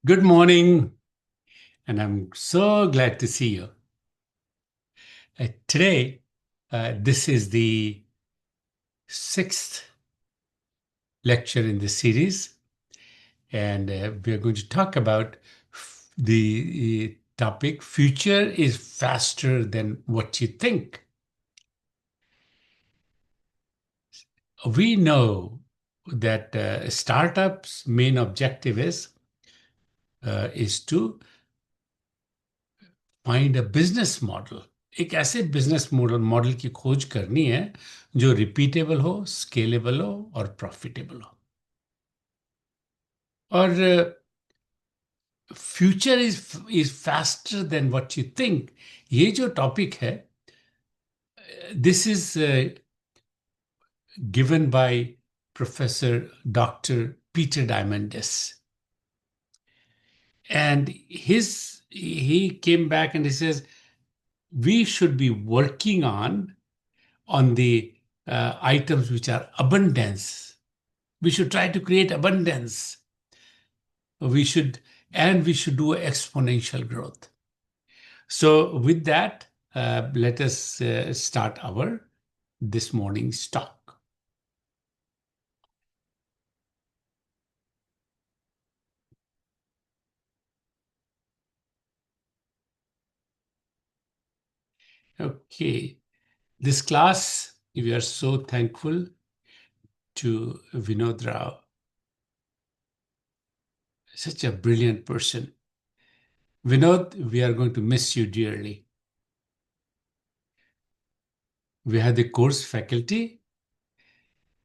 Good morning, and I'm so glad to see you. Today, this is the sixth lecture in the series, and we are going to talk about the topic Future is Faster Than What You Think. We know that startups' main objective is to find a business model. एक ऐसे business model की खोज करनी है जो repeatable हो, scalable हो और प्रॉफिटेबल हो। और future is faster than what you think, ये जो टॉपिक है, this is given by professor doctor Peter Diamandis, and he came back and he says we should be working on the items which are abundance. We should try to create abundance. We should, and we should do exponential growth. So with that, let us start our this morning's talk. Okay, this class, we are so thankful to Vinod Rao, such a brilliant person. Vinod, we are going to miss you dearly. We have the course faculty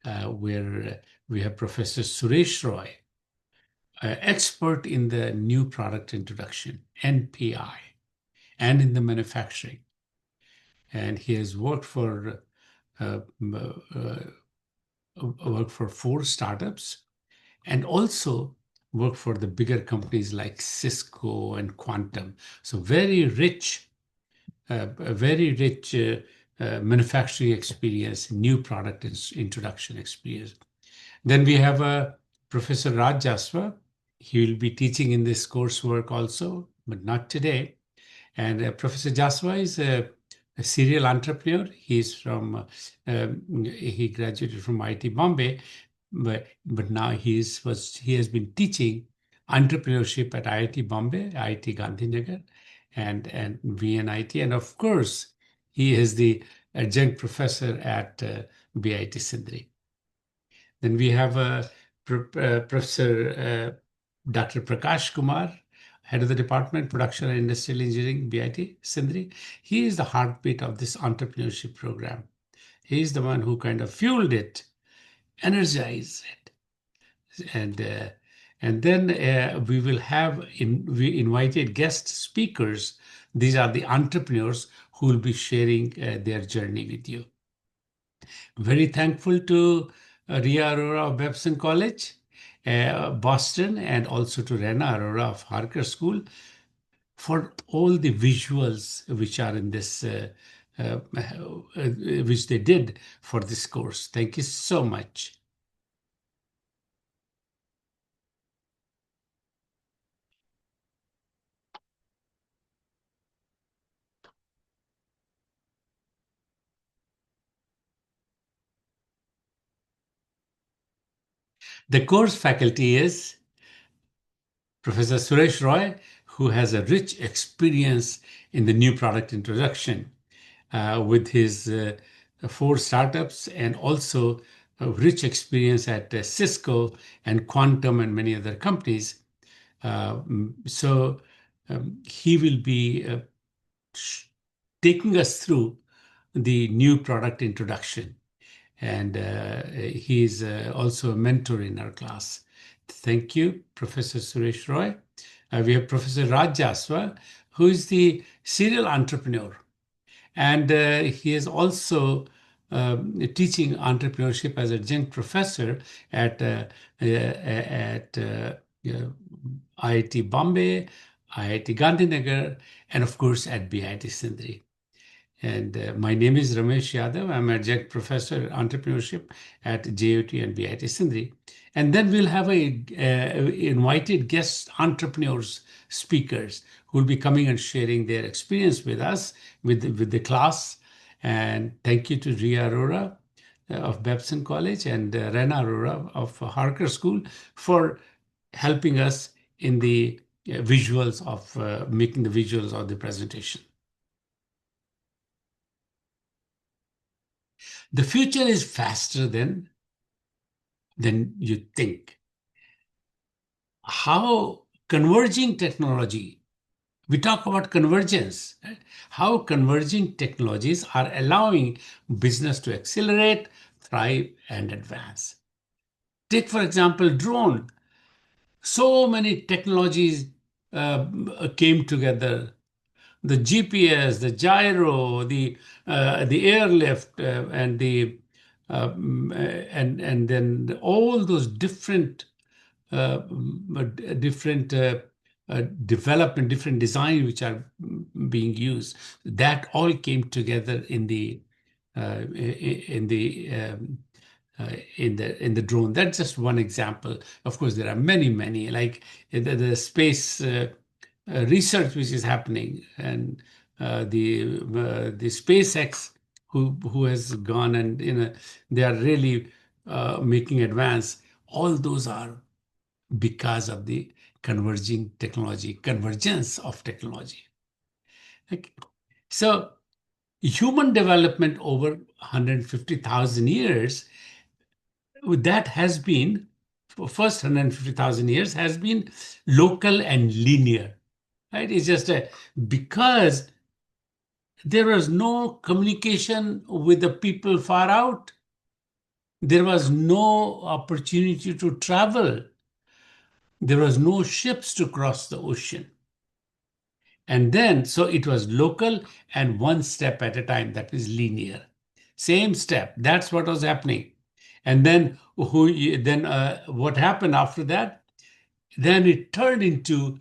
where we have Professor Suresh Roy, expert in the new product introduction, NPI, and in the manufacturing. And he has worked for 4 startups and also worked for the bigger companies like Cisco and Quantum. So very rich manufacturing experience, new product introduction experience. Then we have Professor Raj Jaswa. He will be teaching in this coursework also, but not today. And Professor Jaswa is a serial entrepreneur. He graduated from IIT Bombay, but now he has been teaching entrepreneurship at IIT Bombay, IIT Gandhinagar, and VNIT, and of course he is the adjunct professor at BIT Sindri. Then we have Professor Dr. Prakash Kumar, head of the department, Production and Industrial Engineering, BIT Sindri. He is the heartbeat of this entrepreneurship program. He is the one who kind of fueled it, energized it. And then we invited guest speakers. These are the entrepreneurs who will be sharing their journey with you. Very thankful to Ria Arora of Babson College, Boston, and also to Rena Arora of Harker School for all the visuals which are in this, which they did for this course. Thank you so much. The course faculty is Professor Suresh Roy, who has a rich experience in the new product introduction with his 4 startups and also a rich experience at Cisco and Quantum and many other companies. So he will be taking us through the new product introduction. And he is also a mentor in our class. Thank you, Professor Suresh Roy. We have Professor Raj Jaswal, who is the serial entrepreneur. And he is also teaching entrepreneurship as adjunct professor at IIT Bombay, IIT Gandhinagar, and of course at BIT Sindri. And my name is Ramesh Yadav. I'm adjunct professor entrepreneurship at JUT and BIT Sindhi. And then we'll have invited guest entrepreneurs, speakers who will be coming and sharing their experience with us, with the class. And thank you to Ria Arora of Babson College and Rena Arora of Harker School for helping us in the visuals of making the visuals of the presentation. The future is faster than you think. How converging technology, we talk about convergence, right? How converging technologies are allowing business to accelerate, thrive, and advance. Take, for example, drone. So many technologies uh, came together. The GPS, the gyro, the airlift, and the and then all those different development, different design which are being used. That all came together in the in the drone. That's just one example. Of course, there are many like the space research which is happening, and the SpaceX who has gone and they are really making advance. All those are because of the converging technology, convergence of technology. Okay. So human development over 150,000 years, that has been, for first 150,000 years, has been local and linear, right? It's just because there was no communication with the people far out. There was no opportunity to travel. There was no ships to cross the ocean. And then, so it was local and one step at a time, that is linear. Same step, that's what was happening. And then, what happened after that? Then it turned into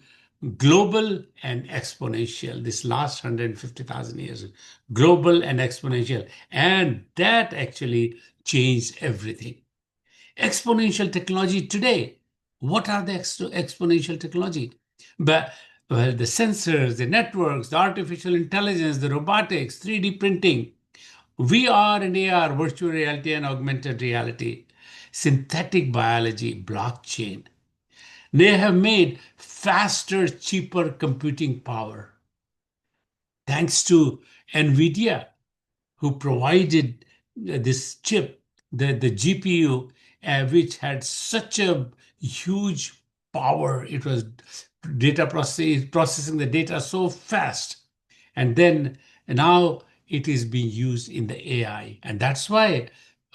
global and exponential, this last 150,000 years, global and exponential. And that actually changed everything. Exponential technology today. What are the exponential technology? But well, the sensors, the networks, the artificial intelligence, the robotics, 3D printing, VR and AR, virtual reality and augmented reality, synthetic biology, blockchain. They have made faster, cheaper computing power. Thanks to NVIDIA, who provided this chip, the GPU, which had such a huge power. It was processing the data so fast. And then now it is being used in the AI. And that's why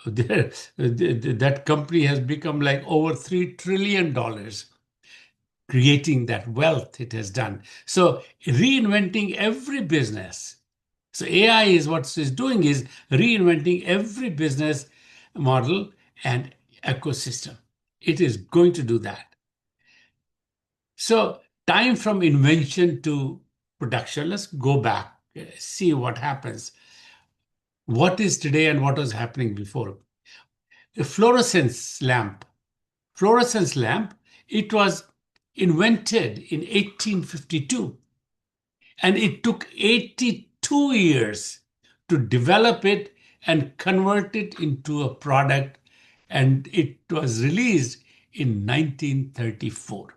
that company has become like over $3 trillion, creating that wealth it has done. So reinventing every business. So AI is what it's doing is reinventing every business model and ecosystem. It is going to do that. So time from invention to production, let's go back, see what happens. What is today and what was happening before? A fluorescence lamp, it was invented in 1852, and it took 82 years to develop it and convert it into a product, and it was released in 1934.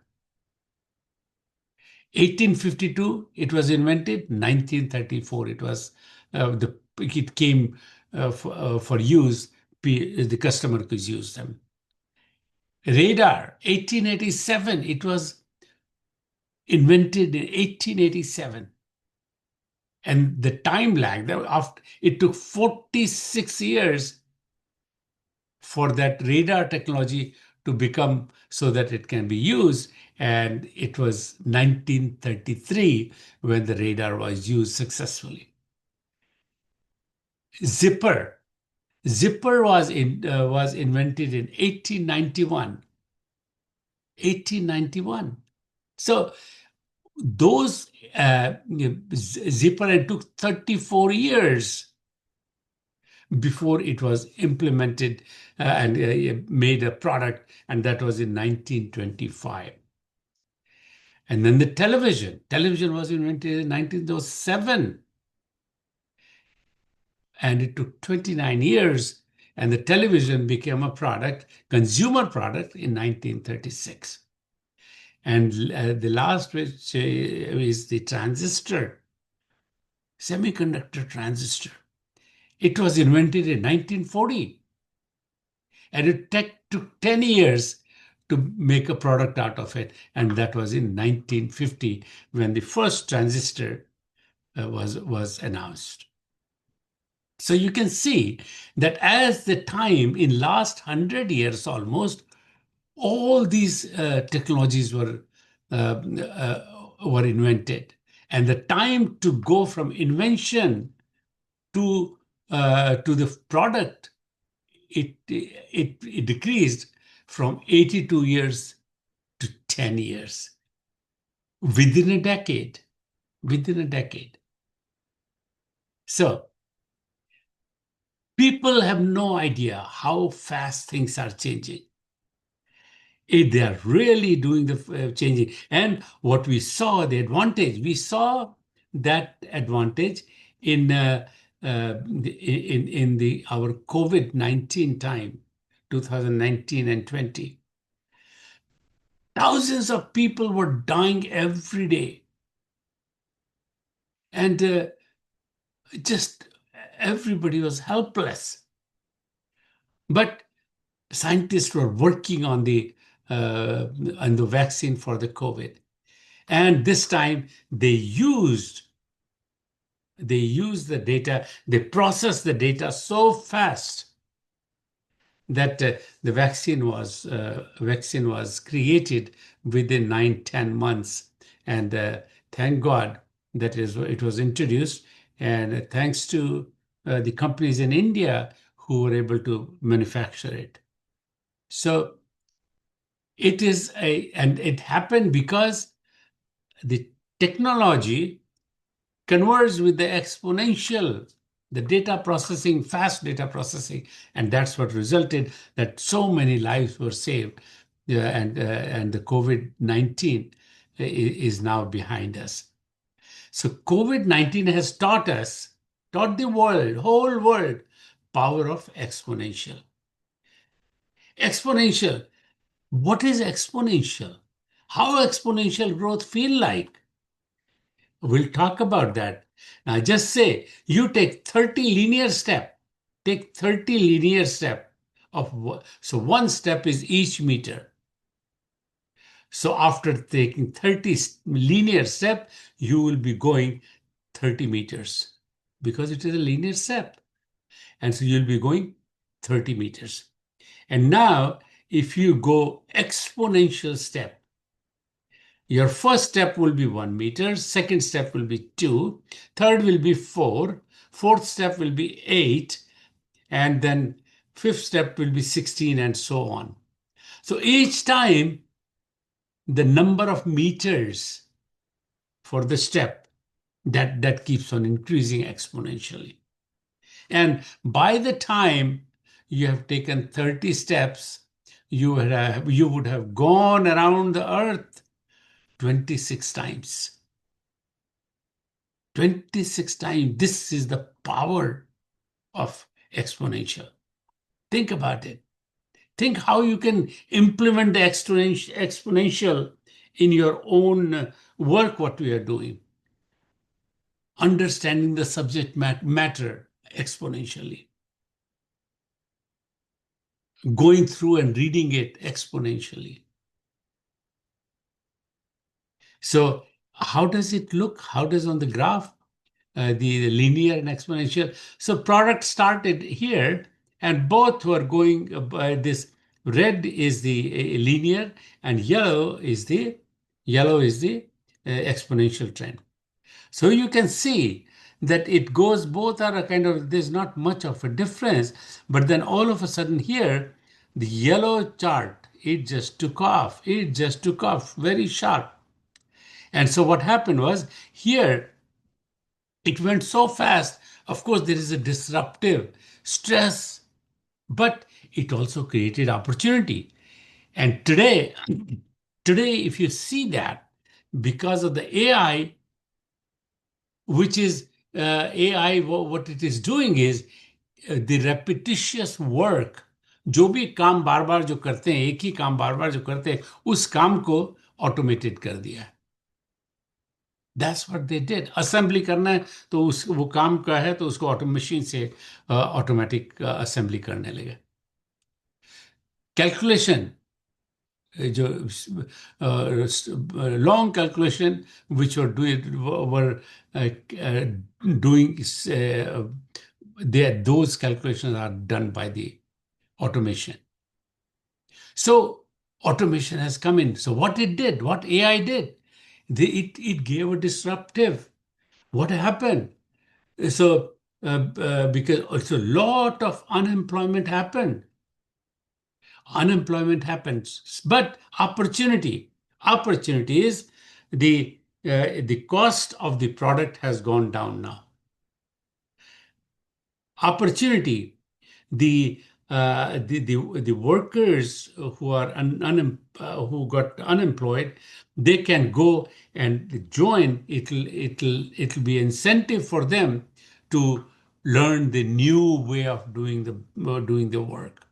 1852 it was invented, 1934 it came for use. The customer could use them. Radar, 1887, it was invented in 1887. And the time lag, it took 46 years for that radar technology to become so that it can be used. And it was 1933 when the radar was used successfully. Zipper. Zipper was invented in 1891. 1891. So those zipper and took 34 years before it was implemented and made a product, and that was in 1925. And then the television was invented in 1907, and it took 29 years, and the television became a product, consumer product, in 1936. And the last, which is the transistor, semiconductor transistor. It was invented in 1940, and it took 10 years to make a product out of it. And that was in 1950 when the first transistor was announced. So you can see that as the time in last 100 years almost, all these technologies were invented. And the time to go from invention to the product, it decreased from 82 years to 10 years within a decade. Within a decade. So people have no idea how fast things are changing. They are really doing the changing. And what we saw, the advantage, we saw that advantage in in the our COVID-19 time, 2019 and 20. Thousands of people were dying every day, and just everybody was helpless. But scientists were working on the vaccine for the COVID, and this time they used the data, they processed the data so fast that the vaccine was created within 9-10 months, and thank God that it was introduced, and thanks to the companies in India who were able to manufacture it. So and it happened because the technology converged with the exponential, the data processing, fast data processing, and that's what resulted that so many lives were saved. And the COVID-19 is now behind us. So COVID-19 has taught the world, whole world, power of exponential. Exponential. What is exponential? How exponential growth feel like? We'll talk about that. Now just say you take 30 linear step. Take 30 linear step so one step is each meter. So after taking 30 linear step, you will be going 30 meters because it is a linear step. And so you'll be going 30 meters. And now if you go exponential step, your first step will be 1 meter, second step will be 2, third will be 4, fourth step will be 8, and then fifth step will be 16, and so on. So each time, the number of meters for the step, that keeps on increasing exponentially. And by the time you have taken 30 steps, you would have gone around the earth 26 times. 26 times. This is the power of exponential. Think about it. Think how you can implement the exponential in your own work, what we are doing. Understanding the subject matter exponentially. Going through and reading it exponentially. So how does it look? How does on the graph, the linear and exponential? So product started here, and both were going by this. Red is the linear, and yellow is the exponential trend. So you can see that it goes, both are a kind of, there's not much of a difference, but then all of a sudden here, the yellow chart, it just took off very sharp. And so what happened was here it went so fast. Of course, there is a disruptive stress, but it also created opportunity. And today, if you see that, because of the AI, which is AI, what it is doing is the repetitious work, जो भी काम बार बार जो करते हैं, एक ही काम बार बार जो करते हैं, उस काम को ऑटोमेटेड कर दिया है। That's what they did. Assembly करना है तो उस वो काम का है तो उसको ऑटो मशीन से ऑटोमेटिक असेंबली करने लगे। कैलकुलेशन जो long calculation which were doing those calculations are done by the automation. So automation has come in. So what AI did, it gave a disruptive. What happened? So because it's a lot of unemployment happens, but opportunity is the cost of the product has gone down now. Opportunity, the workers who are who got unemployed, they can go and join. It'll be incentive for them to learn the new way of doing the work,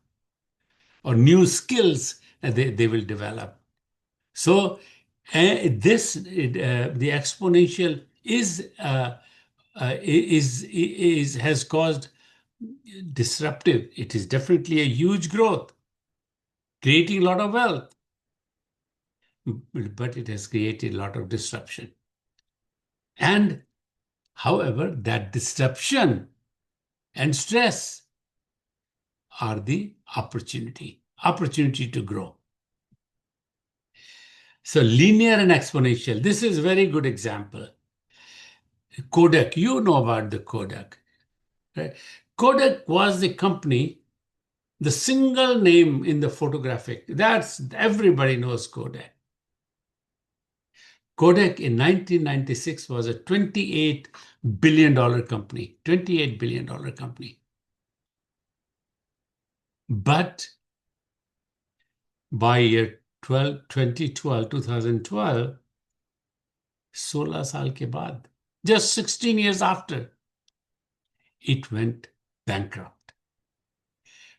or new skills they will develop. So the exponential is has caused disruptive. It is definitely a huge growth, creating a lot of wealth, but it has created a lot of disruption. And however, that disruption and stress are the opportunity to grow. So linear and exponential. This is a very good example. Kodak, you know about the Kodak, right? Kodak was the company, the single name in the photographic. That's everybody knows Kodak. Kodak in 1996 was a $28 billion company, $28 billion company. But by year 2012, 16 साल के बाद, just 16 years after, it went bankrupt.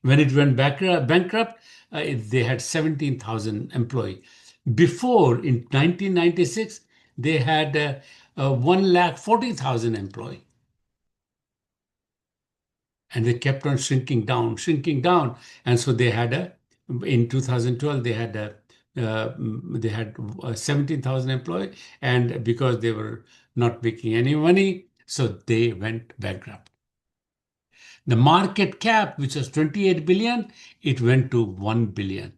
When it went bankrupt, they had 17,000 employees. Before, in 1996, they had 140,000 employees. And they kept on shrinking down. And so in 2012, they had 17,000 employees. And because they were not making any money, so they went bankrupt. The market cap, which was 28 billion, it went to 1 billion.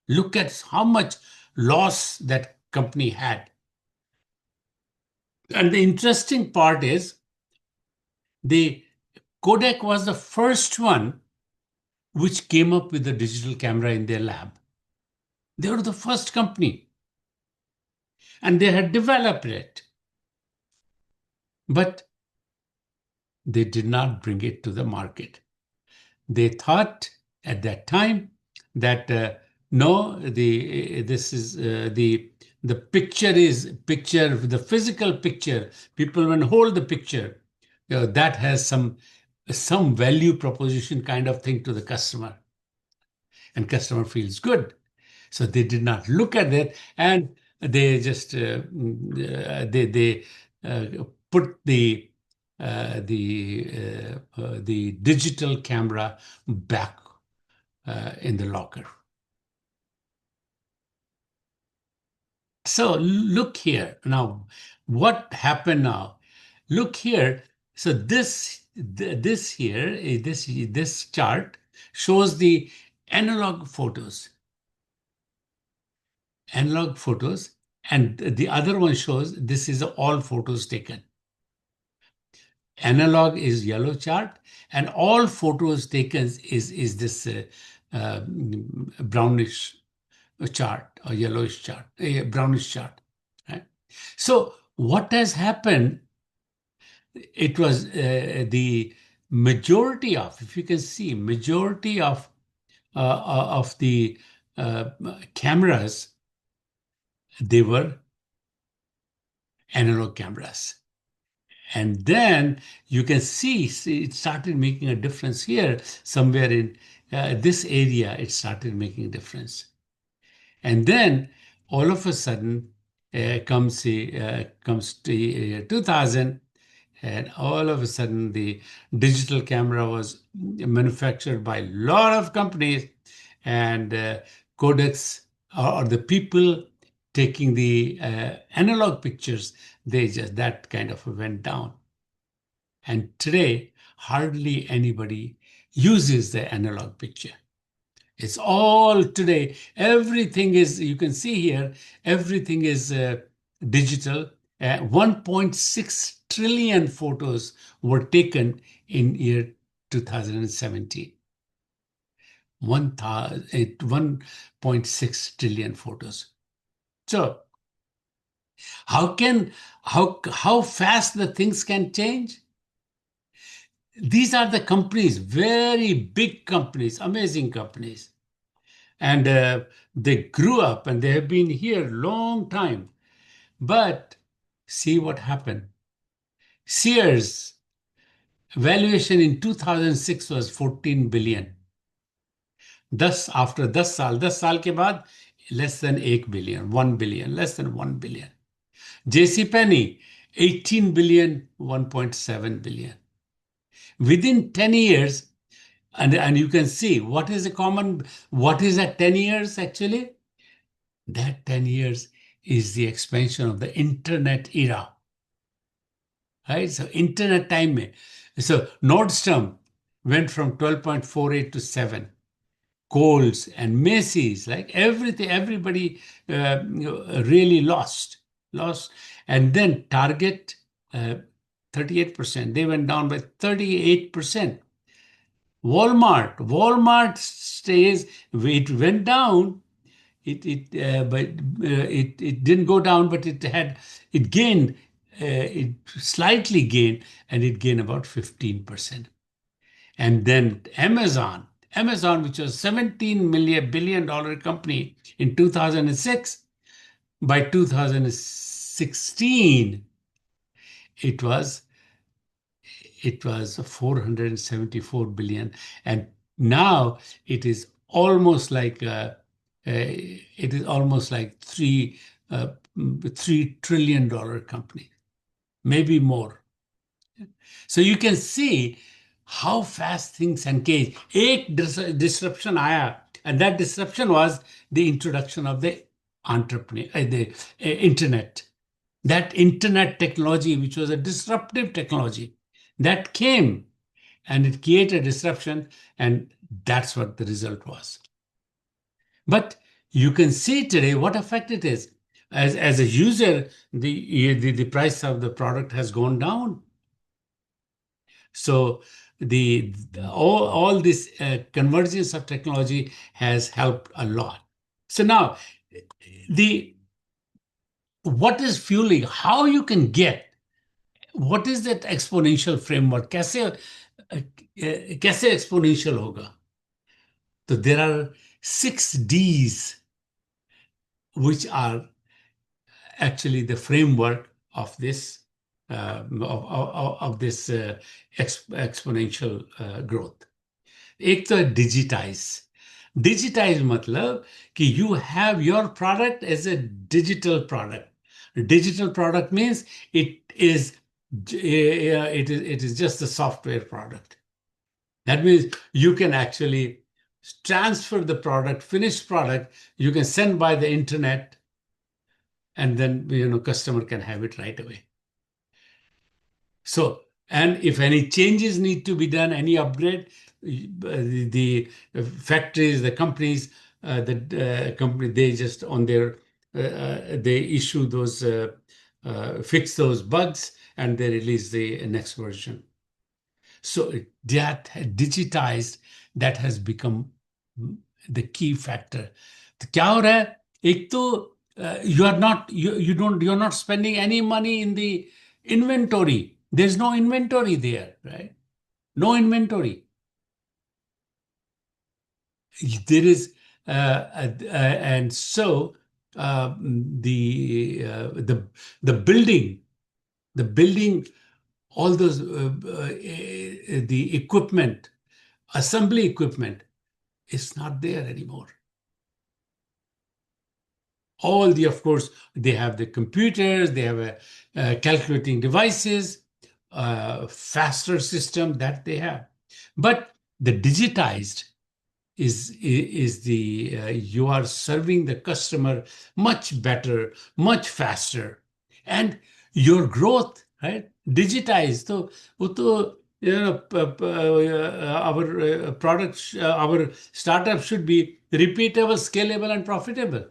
Look at how much loss that company had. And the interesting part is the Kodak was the first one which came up with a digital camera in their lab. They were the first company. And they had developed it. But they did not bring it to the market. They thought at that time that no, this is the picture, the physical picture. People when hold the picture, that has some value proposition kind of thing to the customer, and customer feels good. So they did not look at it, and they just they put the digital camera back in the locker. So look here now. What happened now? Look here. So this here this chart shows the analog photos. And the other one shows this is all photos taken. Analog is yellow chart, and all photos taken is this brownish chart or yellowish chart, a brownish chart. Right? So what has happened, it was the majority of, if you can see, majority of the uh, cameras, they were analog cameras. And then you can see it started making a difference here, somewhere in this area, it started making a difference. And then all of a sudden comes to 2000, and all of a sudden the digital camera was manufactured by a lot of companies, and codecs, or the people taking the analog pictures, they just that kind of went down. And today hardly anybody uses the analog picture. It's all today. Everything is, you can see here, everything is digital. 1.6 trillion photos were taken in year 2017. 1.6 trillion photos. So how can, how fast the things can change? These are the companies, very big companies, amazing companies. And they grew up and they have been here long time. But see what happened. Sears valuation in 2006 was 14 billion. Thus, after 10 साल के बाद less than 1 billion, 1 billion, less than 1 billion. JC Penney 18 billion, 1.7 billion. Within 10 years, and you can see what is the common, what is that 10 years actually? That 10 years is the expansion of the internet era, right? So internet time mein. So Nordstrom went from 12.48 to 7. Kohl's and Macy's, like everything, everybody really lost. And then Target, 38%. They went down by 38%. Walmart stays, it went down. It didn't go down, but it gained, it slightly gained, and it gained about 15%. And then Amazon, which was $17 billion company in 2006, by 2016, it was it was 474 billion, and now it is almost like uh, 3 trillion dollar company, maybe more. So you can see how fast things can change. एक disruption आया, and that disruption was the introduction of the internet. That internet technology, which was a disruptive technology, that came and it created disruption, and that's what the result was. But you can see today what effect it is. As a user, the price of the product has gone down. So all this convergence of technology has helped a lot. So now the what is fueling, how you can get, what is that exponential framework? कैसे exponential होगा? So there are 6 Ds which are actually the framework of this exponential growth. एक तो है digitise मतलब कि you have your product as a digital product. Digital product means it is just a software product. That means you can actually transfer the product, finished product, you can send by the internet, and then customer can have it right away. So, and if any changes need to be done, any upgrade, the factories, the companies, the company, they just on their, they issue those, fix those bugs, and they release the next version. So that digitized, that has become the key factor. तो क्या हो रहा है? एक तो you're not spending any money in the inventory. There's no inventory there, right? No inventory. There is, and so the the building, the building, all those the equipment, assembly equipment is not there anymore. All the, of course, they have the computers, they have calculating devices, faster system that they have. But the digitized is the you are serving the customer much better, much faster, and your growth, right, digitized. So वो तो, our products, our startup should be repeatable, scalable, and profitable.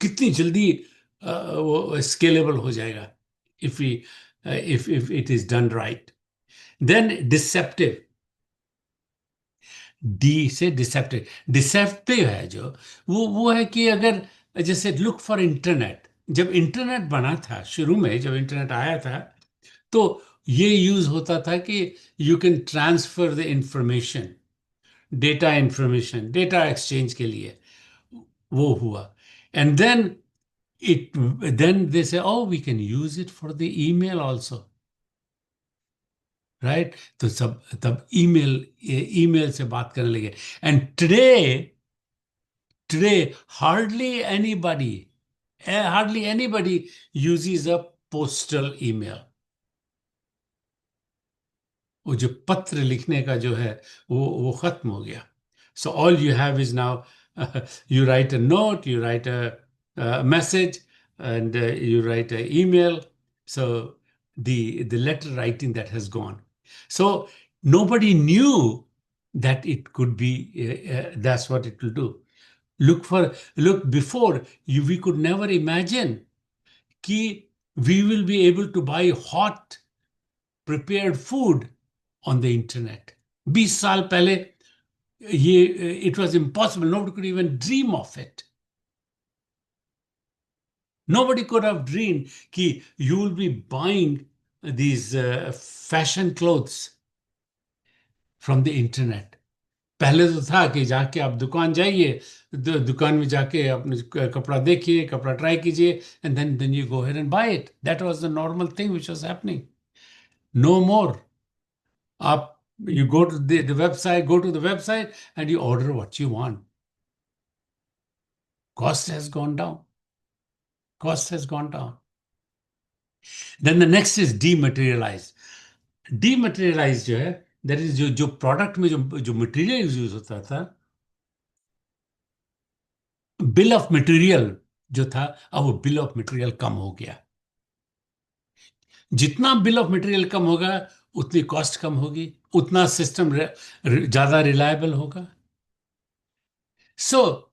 कितनी जल्दी वो scalable हो जाएगा if we if it is done right. Then deceptive, D से deceptive, deceptive है जो, वो है कि अगर जैसे लुक फॉर इंटरनेट, जब इंटरनेट बना था शुरू में, जब इंटरनेट आया था, तो ये यूज होता था कि you can transfer the information, data information, data exchange के लिए वो हुआ. And then it then they say, oh, we can use it for the email also, right? तो सब तब ईमेल से बात करने लगे. And today hardly anybody uses a postal email. वो जो पत्र लिखने का जो है वो खत्म हो गया. So all you have is now you write a note, you write a message, and you write an email. So the letter writing that has gone. So nobody knew that it could be that's what it will do. Look before we could never imagine कि we will be able to buy hot prepared food on the internet. 20 साल पहले ये it was impossible. Nobody could even dream of it. Nobody could have dreamed कि you will be buying these fashion clothes from the internet. पहले तो था कि जाके आप दुकान जाइए, दुकान में जाके अपने कपड़ा देखिए, कपड़ा ट्राई कीजिए, and then you go ahead and buy it. That was the normal thing which was happening. No more. Up, you go to the website, and you order what you want. Cost has gone down. Cost has gone down. Then the next is dematerialized. Dematerialized जो है, that is जो product में जो material use होता था, bill of material जो था, अब वो बिल ऑफ मटेरियल कम हो गया. जितना बिल ऑफ मटेरियल कम होगा उतनी कॉस्ट कम होगी, उतना सिस्टम ज्यादा रिलायबल होगा. सो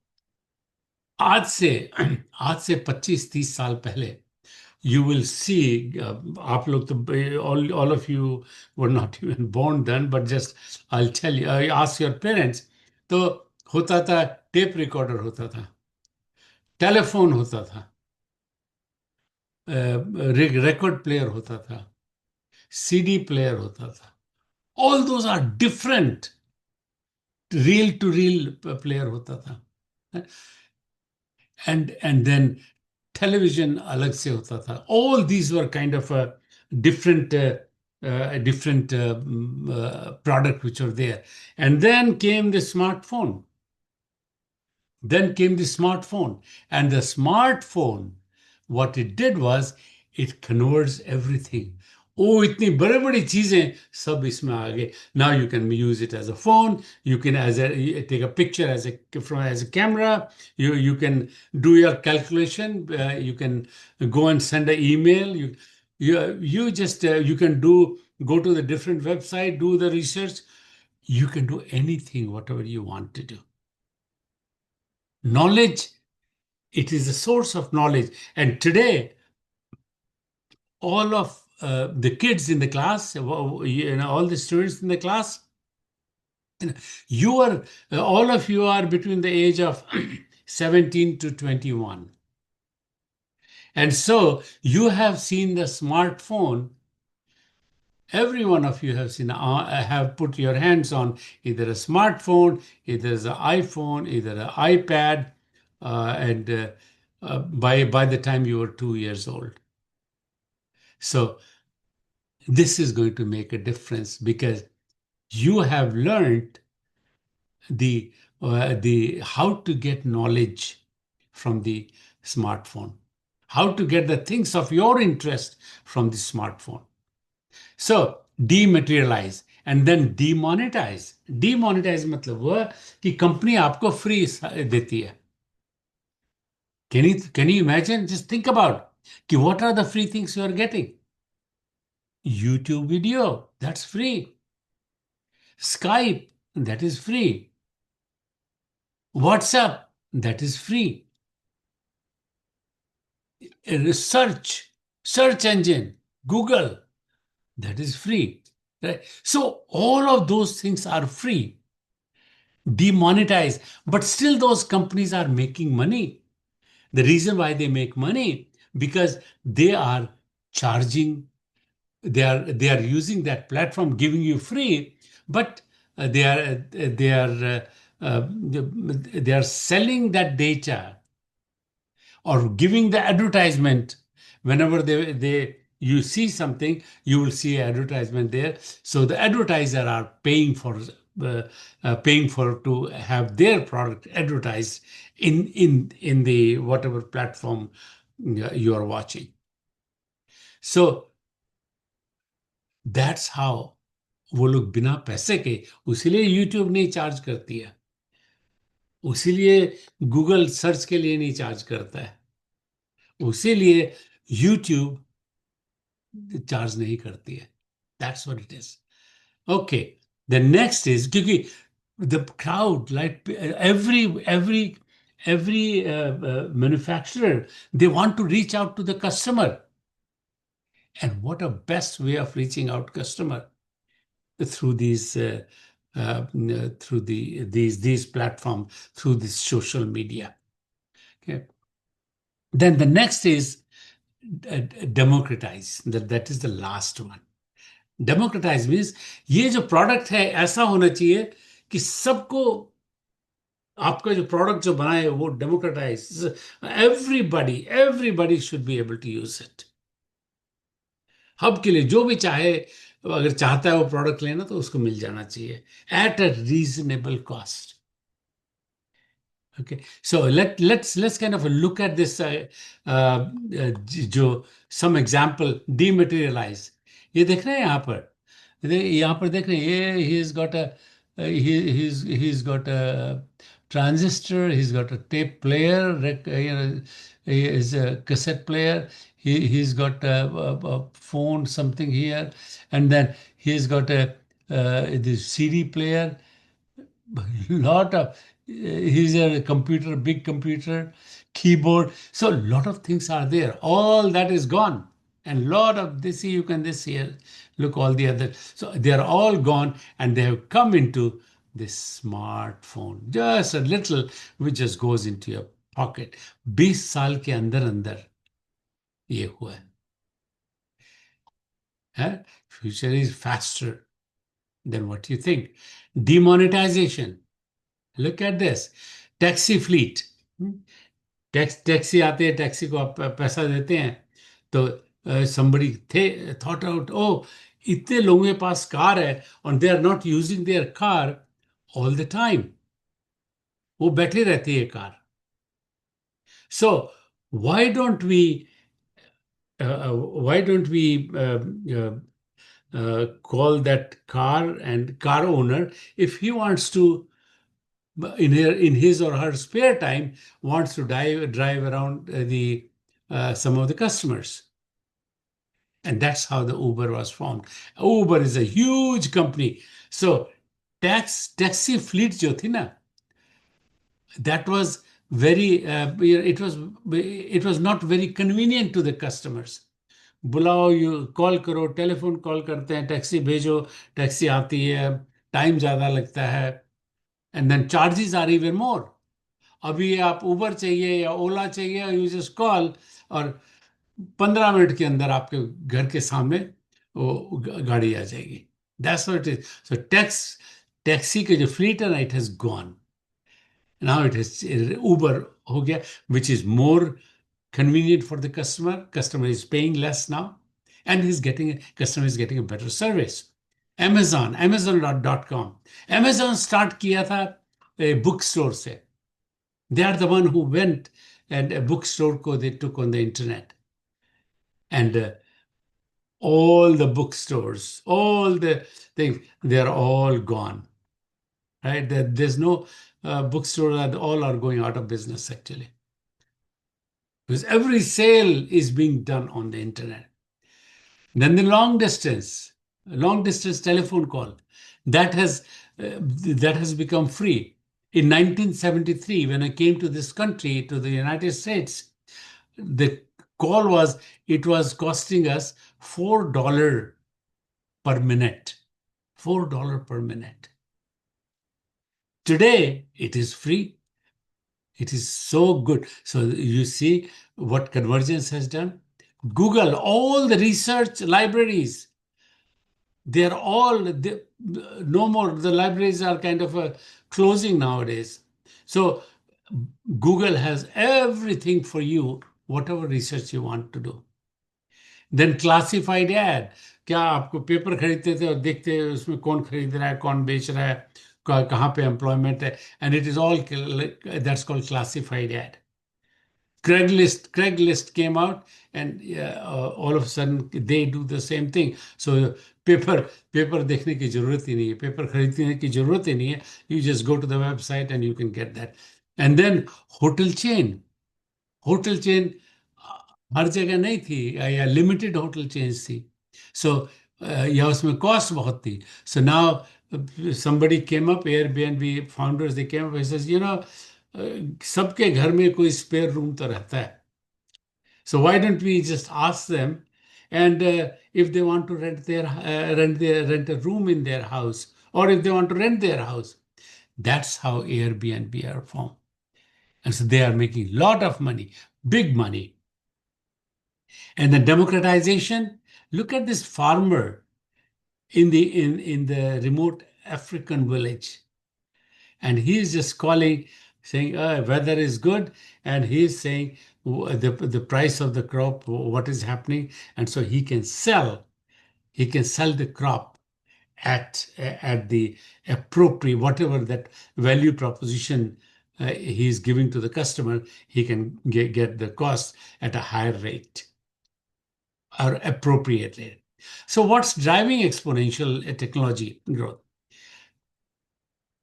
आज से 25-30 साल पहले you will see, आप लोग तो all of you were not even born then, but just I'll tell you, ask your parents. तो होता था, टेप रिकॉर्डर होता था, टेलीफोन होता था, रिकॉर्ड प्लेयर होता था, सीडी प्लेयर होता था. All those are different. Reel to reel player होता था. एंड देन टेलीविजन अलग से होता था. All these were kind of different different product which are there. And then came the smartphone. And the smartphone, what it did was it converts everything. Oh, इतनी बड़े बड़ी चीजें सब इसमें आ गए. Now you can use it as a phone. You can take a picture as a camera. You can do your calculation. You can go and send an email. You just you can go to the different website, do the research. You can do anything, whatever you want to do. Knowledge, it is a source of knowledge. And today, all of the kids in the class, all the students in the class, all of you are between the age of 17 to 21. And so you have seen the smartphone. Every one of you have seen, have put your hands on either a smartphone, either an iPhone, either an iPad, and by the time you were 2 years old. So this is going to make a difference because you have learned the the how to get knowledge from the smartphone, how to get the things of your interest from the smartphone. So dematerialize and then demonetize. Demonetize मतलब वो है कि company आपको free देती है. Can you imagine? Just think about कि what are the free things you are getting? YouTube video, that's free. Skype, that is free. WhatsApp, that is free. Search engine, Google, that is free. Right? So all of those things are free, demonetized, but still those companies are making money. The reason why they make money because they are charging, they are using that platform, giving you free, but they are selling that data or giving the advertisement. Whenever they you see something, you will see advertisement there. So the advertiser are paying for to have their product advertised in the whatever platform you are watching. So that's how वो लोग बिना पैसे के, उसीलिए YouTube नहीं charge करती है, उसीलिए Google search के लिए नहीं चार्ज करता है, उसीलिए यूट्यूब चार्ज नहीं करती है. That's what it is. Okay, the next is क्योंकि the crowd like every manufacturer, they want to reach out to the customer. And what a best way of reaching out customer through these platforms, through this social media. Okay. Then the next is democratize. That is the last one. Democratize means ये जो product है ऐसा होना चाहिए कि सबको, आपका जो प्रोडक्ट जो बनाए वो democratize, everybody should be able to use it. Hub के लिए जो भी चाहे, अगर चाहता है वो प्रोडक्ट लेना तो उसको मिल जाना चाहिए at a reasonable cost. Okay, so let's kind of look at this जो some example dematerialize. ये देख रहे हैं यहाँ पर देख रहे हैं ये he's got a he's got a transistor, he's got a tape player, he is a cassette player, he's got a phone something here, and then he's got a the CD player, lot of he's a computer, big computer, keyboard. So a lot of things are there. All that is gone. And lot of this you can this here. Look, all the other. So they are all gone and they have come into this smartphone. Just a little which just goes into your pocket. 20 साल के अंदर अंदर ये हुआ है. Future is faster than what you think. Demonetization. Look at this. Taxi fleet. Taxi आते हैं, taxi को आप पैसा देते हैं तो somebody thought out, oh, इतने लोगों के पास कार है और they are not using their car all the time. वो बैठे रहती है car. So why don't we call that car and car owner, if he wants to in his or her spare time wants to drive around the some of the customers. And that's how the Uber was formed. Uber is a huge company. So taxi fleet जो थी ना, that was very it was not very convenient to the customers. बुलाओ, you call करो, telephone call करते हैं, taxi भेजो, taxi आती है, टाइम ज़्यादा लगता है, and then charges are even more. अभी आप उबर चाहिए या ओला चाहिए, यू जस्ट कॉल और 15 मिनट के अंदर आपके घर के सामने वो गाड़ी आ जाएगी। That's what it is. So taxi के जो फ्लीट है ना, it has gone. Now it has Uber हो गया, which is more convenient for the customer. Customer is paying less now, and customer is getting a better service. Amazon.com. Amazon start किया था book store से. They are the one who went and a bookstore को they took on the internet, and all the bookstores, all the things, they are all gone. Right? There's no bookstore that all are going out of business actually, because every sale is being done on the internet. Then the long distance telephone call, that has become free. In 1973, when I came to this country, to the United States, the call was it was costing us $4 per minute. $4 per minute. Today, it is free. It is so good. So you see what convergence has done. Google, all the research libraries, they're all no more. The libraries are kind of closing nowadays. So Google has everything for you, whatever research you want to do. Then classified ad, क्या आपको paper खरीदते थे और देखते उसमें कौन खरीद रहा है, कौन बेच रहा है, कहाँ पे एम्प्लॉयमेंट है, and it is all that's called classified ad. Craigslist came out, and all of a sudden they do the same thing. So paper देखने की जरूरत ही नहीं है, पेपर खरीदने की जरूरत ही नहीं है. You just go to the website and you can get that. And then hotel chain. Hotel chain हर जगह नहीं थी, या लिमिटेड होटल चेन्स थी. सो या उसमें कॉस्ट बहुत थी. So now somebody came up, Airbnb founders, they came up and says, सबके घर में कोई स्पेयर रूम तो रहता है. So why don't we just ask them, and if they want to rent a room in their house, or if they want to rent their house. That's how Airbnb are formed. And so they are making a lot of money, big money. And the democratization, look at this farmer in the remote African village. And he is just calling, saying, weather is good. And he is saying the price of the crop, what is happening. And so he can sell the crop at the appropriate, whatever that value proposition he is giving to the customer, he can get the cost at a higher rate or appropriately. So what's driving exponential technology growth?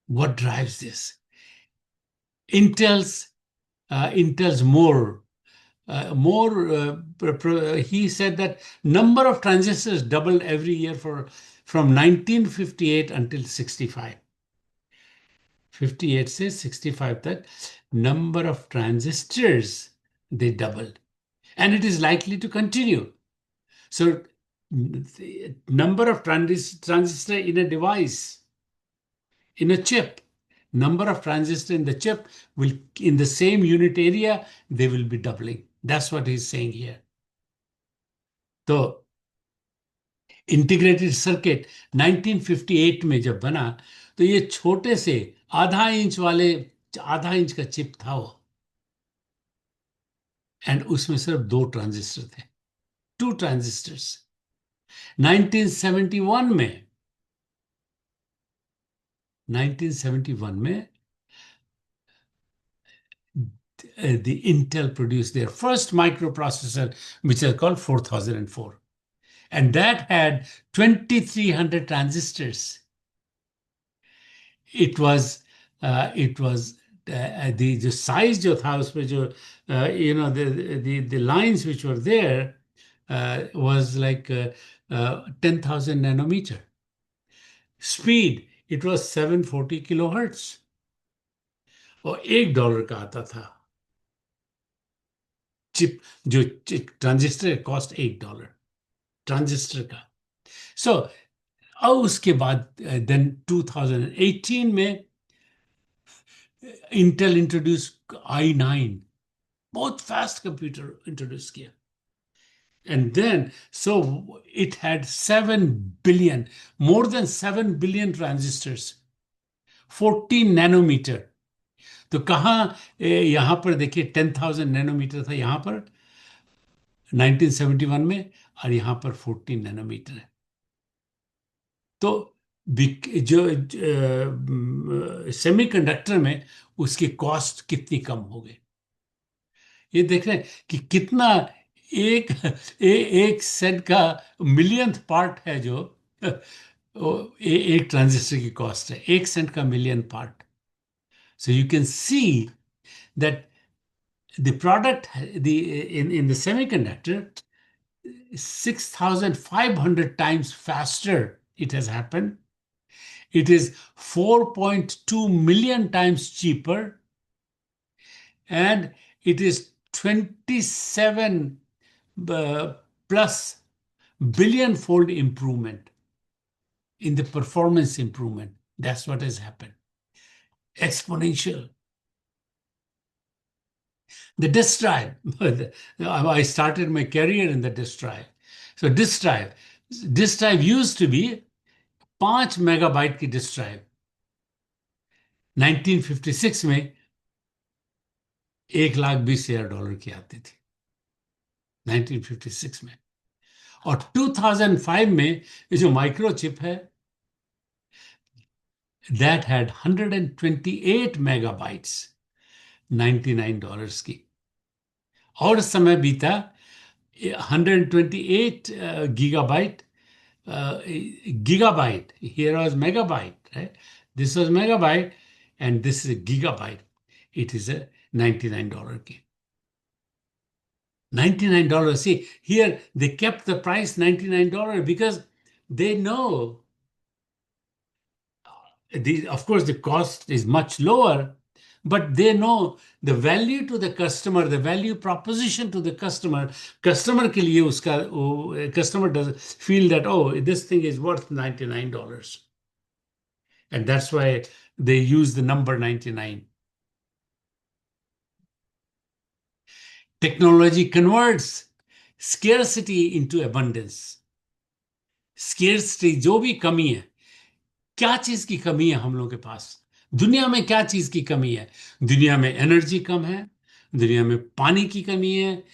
What drives this? Intel's he said that number of transistors doubled every year from 1958 until 65. 58 से 65 तक number of transistors they doubled, and it is likely to continue. So the number of transistor in a device, in a chip, number of transistor in the chip will, in the same unit area, they will be doubling. That's what he's saying here. So integrated circuit 1958 में जब बना, तो ये छोटे से आधा inch का chip था वो, एंड उसमें सिर्फ 2 ट्रांजिस्टर थे, 2 ट्रांजिस्टर्स. 1971 में 1971 में the Intel produced their first microprocessor, which is called 4004, and that had 2300 transistors. It was the size जो था उसमें जो the lines which were there was like 10,000 nanometer. Speed, it was 740 kilohertz. और $1 का आता था चिप, जो ट्रांजिस्टर कॉस्ट $1 ट्रांजिस्टर का. सो और उसके बाद देन 2018 में इंटेल इंट्रोड्यूस i9, बहुत फास्ट कंप्यूटर इंट्रोड्यूस किया. And then, so it had 7 billion, more than 7 billion transistors, 14 nanometer. तो कहाँ यहां पर देखिए 10,000 नैनोमीटर था यहां पर 1971 में, और यहां पर 14 नैनोमीटर है। तो जो सेमीकंडक्टर में उसकी कॉस्ट कितनी कम हो गई, ये देख रहे हैं कि कितना एक एक सेंट का मिलियंथ पार्ट है जो एक ट्रांजिस्टर की कॉस्ट है, एक सेंट का million part. So you can see that the product the in the semiconductor 6,500 times faster it has happened. It is 4.2 million times cheaper, and it is 27 plus billion fold improvement in the performance improvement. That's what has happened. Exponential. The disk drive. I started my career in the disk drive. So disk drive used to be 5 megabyte की disk drive 1956 में 1,20,000 dollar की आती थी 1956 में। और 2005 में ये जो माइक्रोचिप है दैट हैड 128 मेगाबाइट्स $99 की। और समय बीता 128 gigabyte gigabyte. Here was megabyte, right? This was megabyte, and this is a gigabyte. It is a $99 key. $99. See, here they kept the price $99 because they know, of course, the cost is much lower, but they know the value to the customer, the value proposition to the customer. Customer के लिए उसका customer does feel that, oh, this thing is worth $99. And that's why they use the number 99. Technology converts scarcity into abundance. Scarcity, जो भी कमी है, क्या चीज की कमी है हम लोगों के पास? दुनिया में क्या चीज की कमी है? दुनिया में एनर्जी कम है, दुनिया में पानी की कमी है,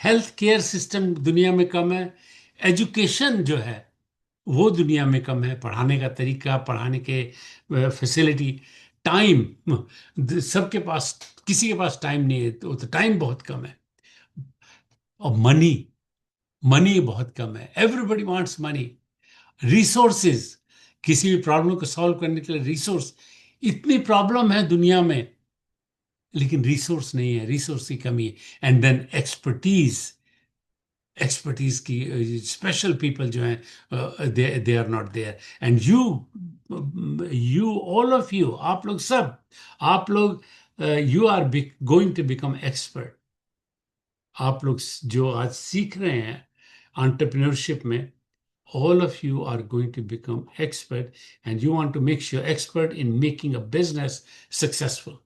हेल्थ केयर सिस्टम दुनिया में कम है, एजुकेशन जो है वो दुनिया में कम है, पढ़ाने का तरीका, पढ़ाने के फैसिलिटी, टाइम, सबके पास, किसी के पास टाइम नहीं है, तो टाइम बहुत कम है। और मनी, मनी बहुत कम है, एवरीबडी वांट्स मनी। रिसोर्सेज, किसी भी प्रॉब्लम को सॉल्व करने के लिए रिसोर्स, इतनी प्रॉब्लम है दुनिया में लेकिन रिसोर्स नहीं है, रिसोर्स की कमी है। एंड देन एक्सपर्टीज, एक्सपर्टीज की स्पेशल पीपल जो हैं they are not there. And you all of you, आप लोग सब, आप लोग you are going to become expert. आप लोग जो आज सीख रहे हैं एंटरप्रेन्योरशिप में, all of you are going to become expert, and you want to make sure expert in making a business successful.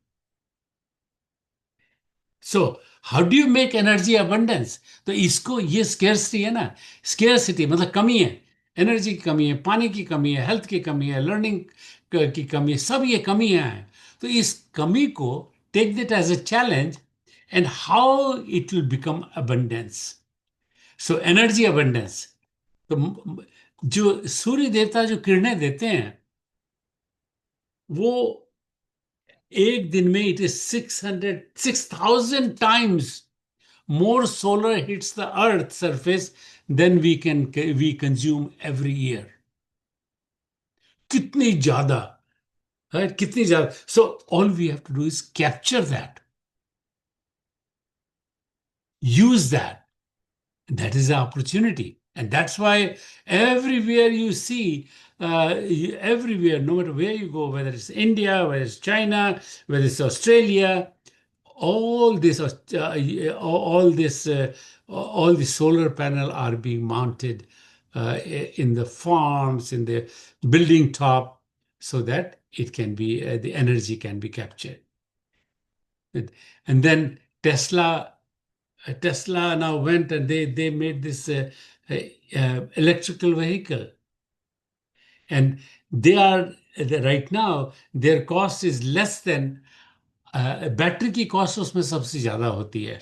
So how do you make energy abundance? तो इसको, ये स्केर्सिटी है ना, स्केर्सिटी मतलब कमी है, एनर्जी की कमी है, पानी की कमी है, हेल्थ की कमी है, लर्निंग की कमी है, सब ये कमियां हैं। तो इस कमी को take that as a challenge and how it will become abundance. So energy abundance, तो जो सूर्य देवता जो किरणें देते हैं वो एक दिन में it is 6,000 times more solar hits the earth surface than we consume every year. कितनी ज्यादा, right? कितनी ज्यादा। So all we have to do is capture that, use that. That is the opportunity, and that's why everywhere you see, everywhere, no matter where you go, whether it's India, whether it's China, whether it's Australia, all this all this all the solar panel are being mounted in the farms, in the building top, so that it can be the energy can be captured. And then Tesla Tesla now went and they made this electrical vehicle, and they are right now their cost is less than battery की cost उसमें सबसे ज्यादा होती है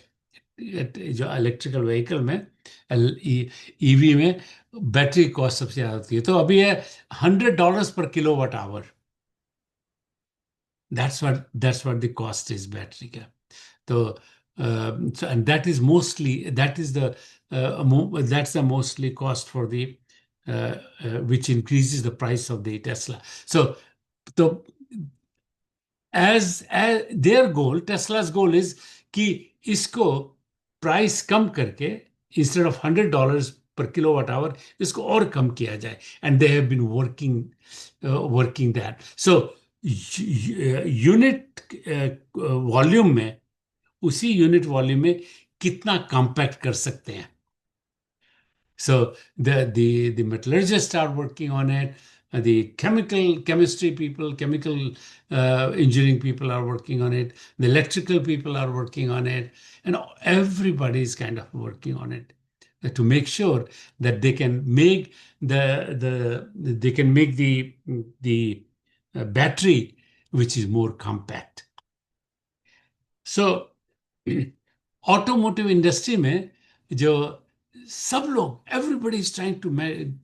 जो electrical vehicle में EV में battery cost सबसे ज्यादा होती है तो अभी है $100 पर kilowatt hour that's what the cost is battery का तो and that is mostly that is the that's the mostly cost for the which increases the price of the Tesla so as their goal Tesla's goal is कि इसको price कम करके instead of $100 per kilowatt hour इसको और कम किया जाए and they have been working that so unit volume में उसी unit volume में कितना कॉम्पैक्ट कर सकते हैं so the metallurgists are working on it. The chemistry people, chemical engineering people are working on it. The electrical people are working on it, and everybody is kind of working on it to make sure that they can make the battery which is more compact. So automotive industry में जो सब लोग everybody is trying to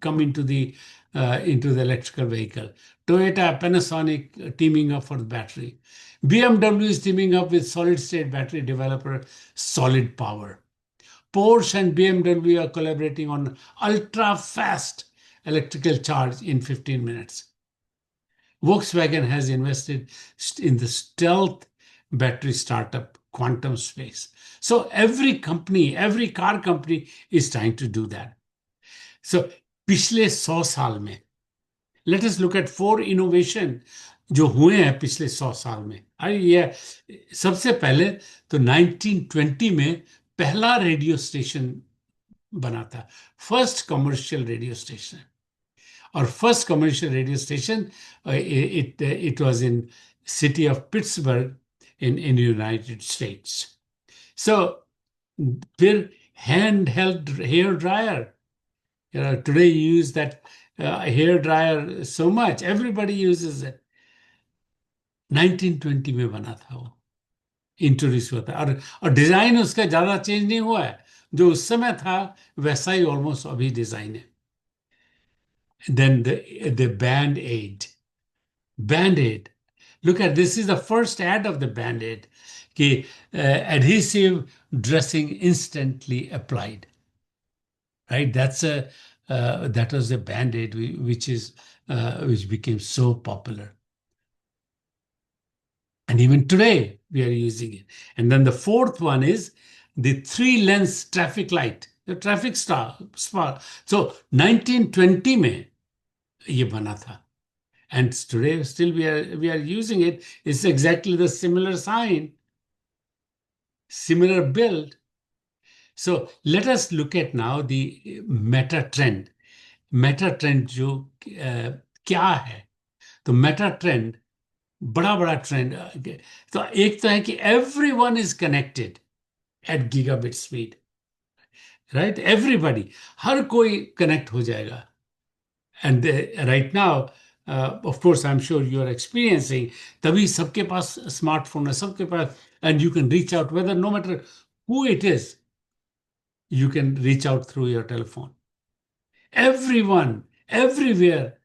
come into the electrical vehicle. Toyota, Panasonic teaming up for the battery. BMW is teaming up with solid state battery developer Solid Power. Porsche and BMW are collaborating on ultra fast electrical charge in 15 minutes. Volkswagen has invested in the stealth battery startup quantum space. So every company, every car company is trying to do that. So पिछले 100 साल में let us look at 4 innovation जो हुए हैं पिछले 100 साल में अरे ये सबसे पहले तो 1920 में पहला रेडियो स्टेशन बना था फर्स्ट कमर्शियल रेडियो स्टेशन और first commercial radio station it was in city of Pittsburgh in United States. So फिर handheld hair dryer. Today you use that hair dryer so much. Everybody uses it. 1920 में बना था वो introduce हुआ था और design उसका ज्यादा चेंज नहीं हुआ है जो उस समय था वैसा ही ऑलमोस्ट अभी डिजाइन है then the band-aid look at this is the first ad of the band-aid कि adhesive dressing instantly applied right that was the band-aid which became so popular and even today we are using it and then the fourth one is the 3-lens traffic light the traffic spark so 1920 में ये बना था and today still we are using it it's exactly the similar sign similar build so let us look at now the meta trend जो क्या है तो meta trend बड़ा trend तो एक तो है कि everyone is connected at gigabit speed right everybody हर कोई कनेक्ट हो जाएगा and right now of course I'm sure you are experiencing तभी सबके पास स्मार्टफोन है सबके पास and you can reach out whether no matter who it is you can reach out through your telephone everyone everywhere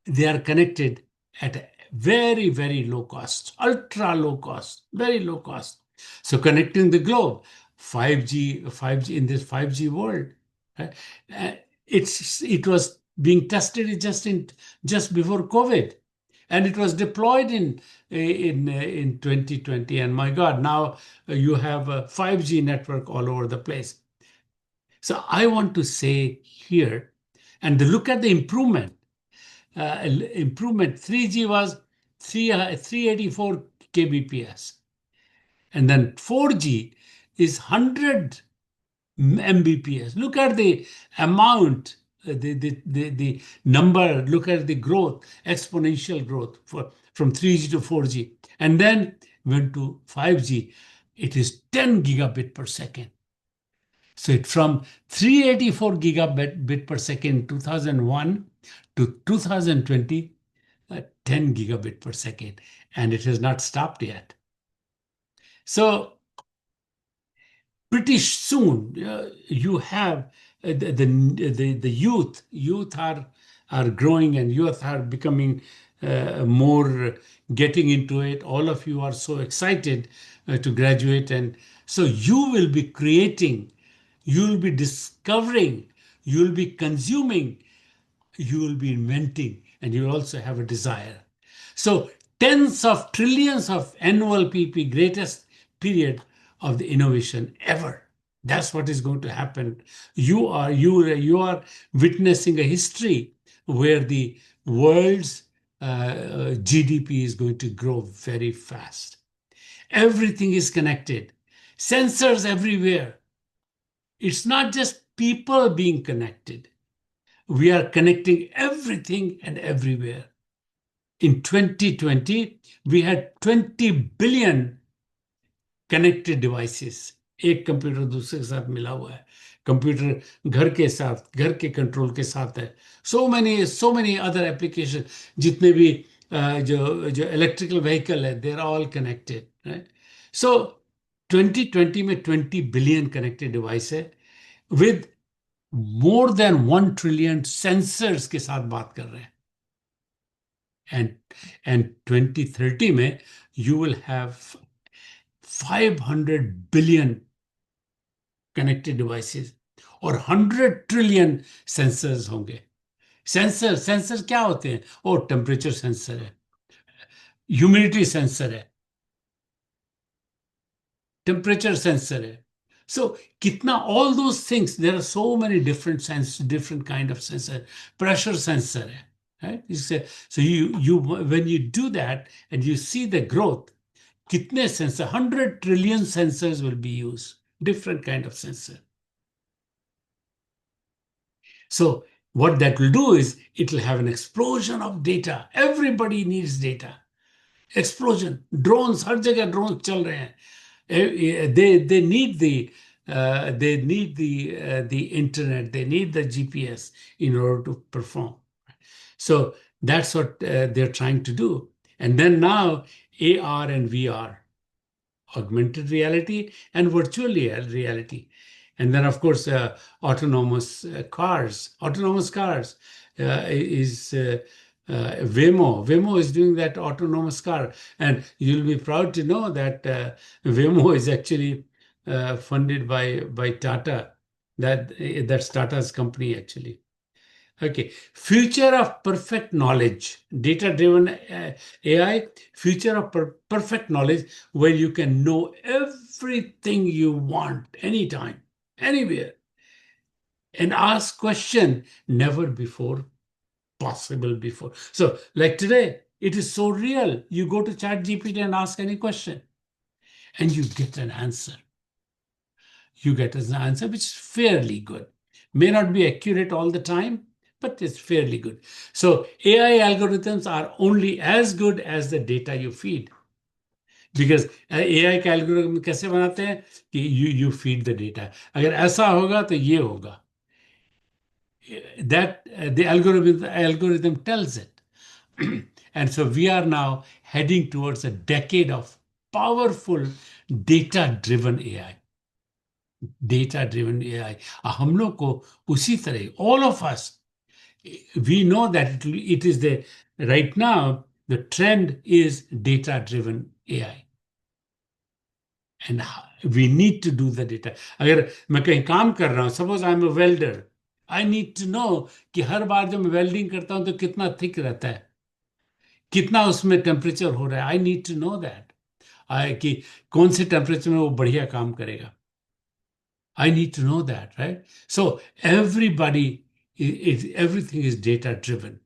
they are connected at a very very low cost ultra low cost very low cost so connecting the globe 5G in this 5G world right? It was being tested just before COVID, and it was deployed in 2020. And my God, now you have a 5G network all over the place. So I want to say here, and look at the improvement. Improvement 3G was 384 kbps, and then 4G is 100 Mbps. Look at the amount, the number, look at the growth, exponential growth from 3G to 4G. And then went to 5G. It is 10 gigabit per second. So it from 384 gigabit bit per second in 2001 to 2020, 10 gigabit per second, and it has not stopped yet. So pretty soon you have the youth are growing, and youth are becoming more getting into it. All of you are so excited to graduate, and so you will be creating, you will be discovering, you will be consuming, you will be inventing, and you will also have a desire. So tens of trillions of annual PP, greatest period of the innovation ever. That's what is going to happen. You are witnessing a history where the world's GDP is going to grow very fast. Everything is connected. Sensors everywhere. It's not just people being connected. We are connecting everything and everywhere. In 2020, we had 20 billion connected devices. एक computer दूसरे के साथ मिला हुआ है. Computer घर के साथ, घर के कंट्रोल के साथ है. So many other applications. जितने भी जो इलेक्ट्रिकल व्हीकल है, they are all connected, right? So 2020 में 20 बिलियन कनेक्टेड डिवाइस है, with more than 1 trillion sensors के साथ बात कर रहे हैं. And 2030 में you will have 500 billion connected devices और 100 ट्रिलियन सेंसर्स होंगे. सेंसर क्या होते हैं? ओ टेम्परेचर सेंसर है, ह्यूमिडिटी सेंसर है, टेम्परेचर सेंसर है. So kitna all those things, there are so many different different kind of sensor. Pressure sensor hai, right? So you when you do that and you see the growth, kitne sensor, 100 trillion sensors will be used, different kind of sensor. So what that will do is it will have an explosion of data. Everybody needs data. Explosion. Drones, हर जगह drones चल रहे हैं. They need the internet. They need the GPS in order to perform. So that's what they're trying to do. And then now AR and VR, augmented reality and virtual reality. And then, of course, autonomous cars. Autonomous cars is Waymo. Waymo is doing that autonomous car. And you'll be proud to know that Waymo is actually funded by Tata. That's Tata's company, actually. Okay, future of perfect knowledge, data-driven AI, future of perfect knowledge, where you can know everything you want anytime, anywhere, and ask question never before possible before. So, like today, it is so real. You go to ChatGPT and ask any question, and you get an answer. You get an answer which is fairly good. May not be accurate all the time, but it's fairly good. So AI algorithms are only as good as the data you feed. Because AI का algorithm कैसे बनाते हैं कि you feed the data. अगर ऐसा होगा तो ये होगा. That the algorithm tells it. And so we are now heading towards a decade of powerful data-driven AI. Data-driven AI. हम लोग को उसी तरह, all of us, we know that it is the right now the trend is data-driven AI. And we need to do the data. अगर मैं कहीं काम कर रहा हूँ, suppose I'm a welder, I need to know कि हर बार जब मैं वेल्डिंग करता हूँ तो कितना थिक रहता है, कितना उसमें टेम्परेचर हो रहा है. I need to know that कि कौन से टेम्परेचर में वो बढ़िया काम करेगा. I need to know that, right? So everybody, everything is data driven.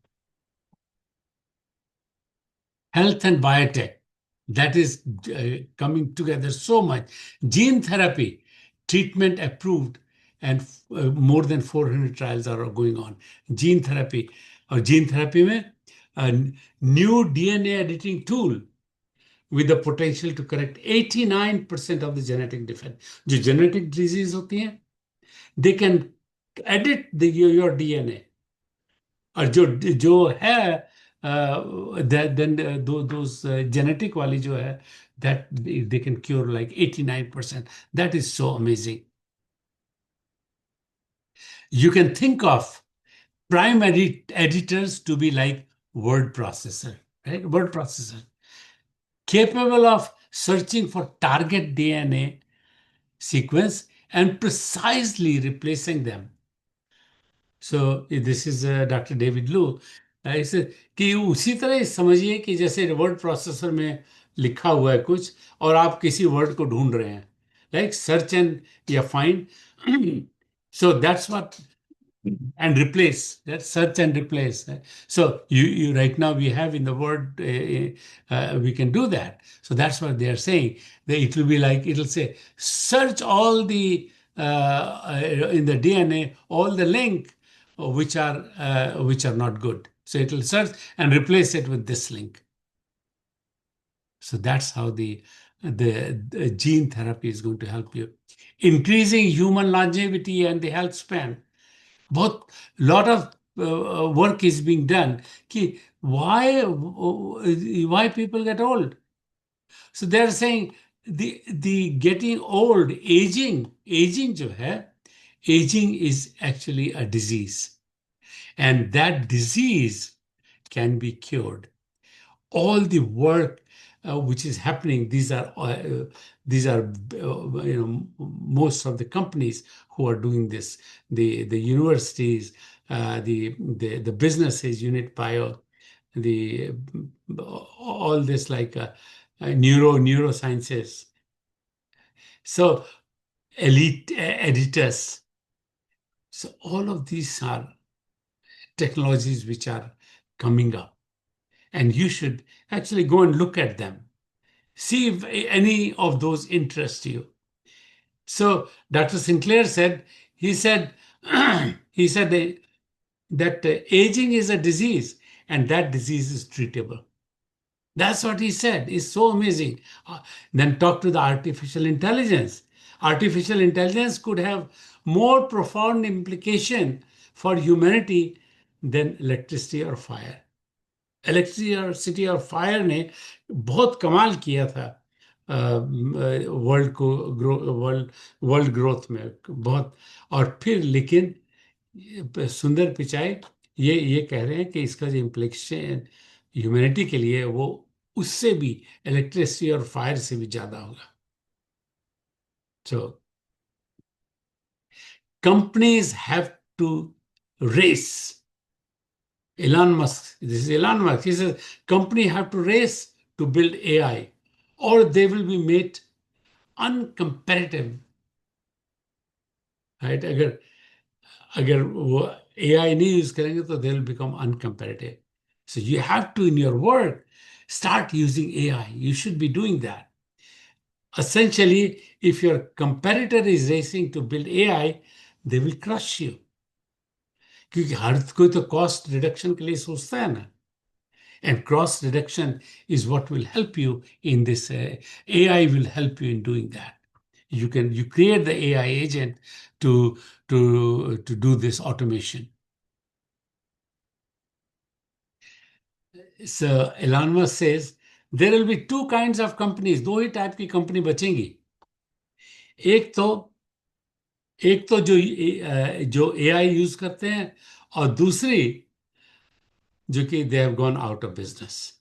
Health and biotech, that is coming together so much. Gene therapy, treatment approved, and more than 400 trials are going on. Gene therapy, or gene therapy में a new DNA editing tool with the potential to correct 89% of the genetic defect. जो genetic disease होती हैं, they can edit your DNA. और जो है then those genetic वाली जो है, that they can cure like 89%. That is so amazing. You can think of prime editors to be like word processor, right? Word processor capable of searching for target DNA sequence and precisely replacing them. So this is Dr. David Liu. इसे कि उसी तरह समझिए कि जैसे word processor में लिखा हुआ है कुछ और आप किसी वर्ड को ढूंढ रहे हैं, लाइक सर्च एंड या find. So that's what. And replace that, search and replace. So you right now we have in the word, we can do that. So that's what they are saying, that it will be like, it'll say search all the in the DNA all the link which are not good, so it will search and replace it with this link. So that's how the gene therapy is going to help you, increasing human longevity and the health span. बहुत lot of work is being done कि why people get old. So they're saying the getting old, aging जो है, aging is actually a disease, and that disease can be cured. All the work which is happening, these are most of the companies who are doing this, the universities, the businesses, Unit Bio, the all this like neurosciences. So elite editors. So all of these are technologies which are coming up, and you should actually go and look at them. See if any of those interest you. So Dr. Sinclair said, he said, he said that aging is a disease and that disease is treatable. That's what he said. It's so amazing. Then talk to the artificial intelligence. Artificial intelligence could have more profound implication for humanity than electricity or fire. Electricity और fire ने बहुत कमाल किया था world को world growth में बहुत. और फिर लेकिन सुंदर पिचाई ये कह रहे हैं कि इसका जो इम्प्लीकेशन ह्यूमैनिटी के लिए वो उससे भी इलेक्ट्रिसिटी और फायर से भी ज्यादा होगा. So companies have to race. Elon Musk, this is Elon Musk. He says company have to race to build AI, or they will be made uncompetitive. Right? अगर अगर वो AI नहीं यूज करेंगे तो they will become uncompetitive. So you have to in your work start using AI. You should be doing that. Essentially, if your competitor is racing to build AI, they will crush you. क्योंकि हर कोई तो cost reduction के लिए सोचता है ना. And cross reduction is what will help you in this. AI will help you in doing that. You create the AI agent to do this automation. So Elon Musk says there will be two kinds of companies. दो ही type की company बचेंगी. एक तो जो AI use करते हैं, और दूसरी जो कि they have gone out of business.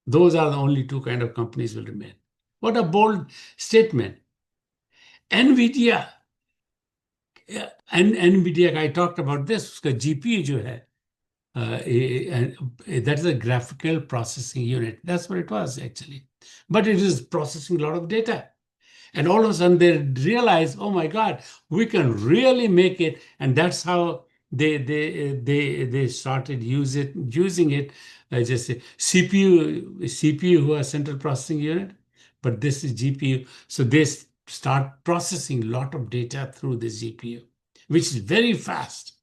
Those are the only two kind of companies will remain. What a bold statement. NVIDIA, NVIDIA, I talked about this, उसका GPU जो है, that is a graphical processing unit. That's what it was actually. But it is processing a lot of data. And all of a sudden they realize, oh my God, we can really make it. And that's how they started using it. Just CPU who are central processing unit, but this is GPU. So they start processing a lot of data through the GPU, which is very fast.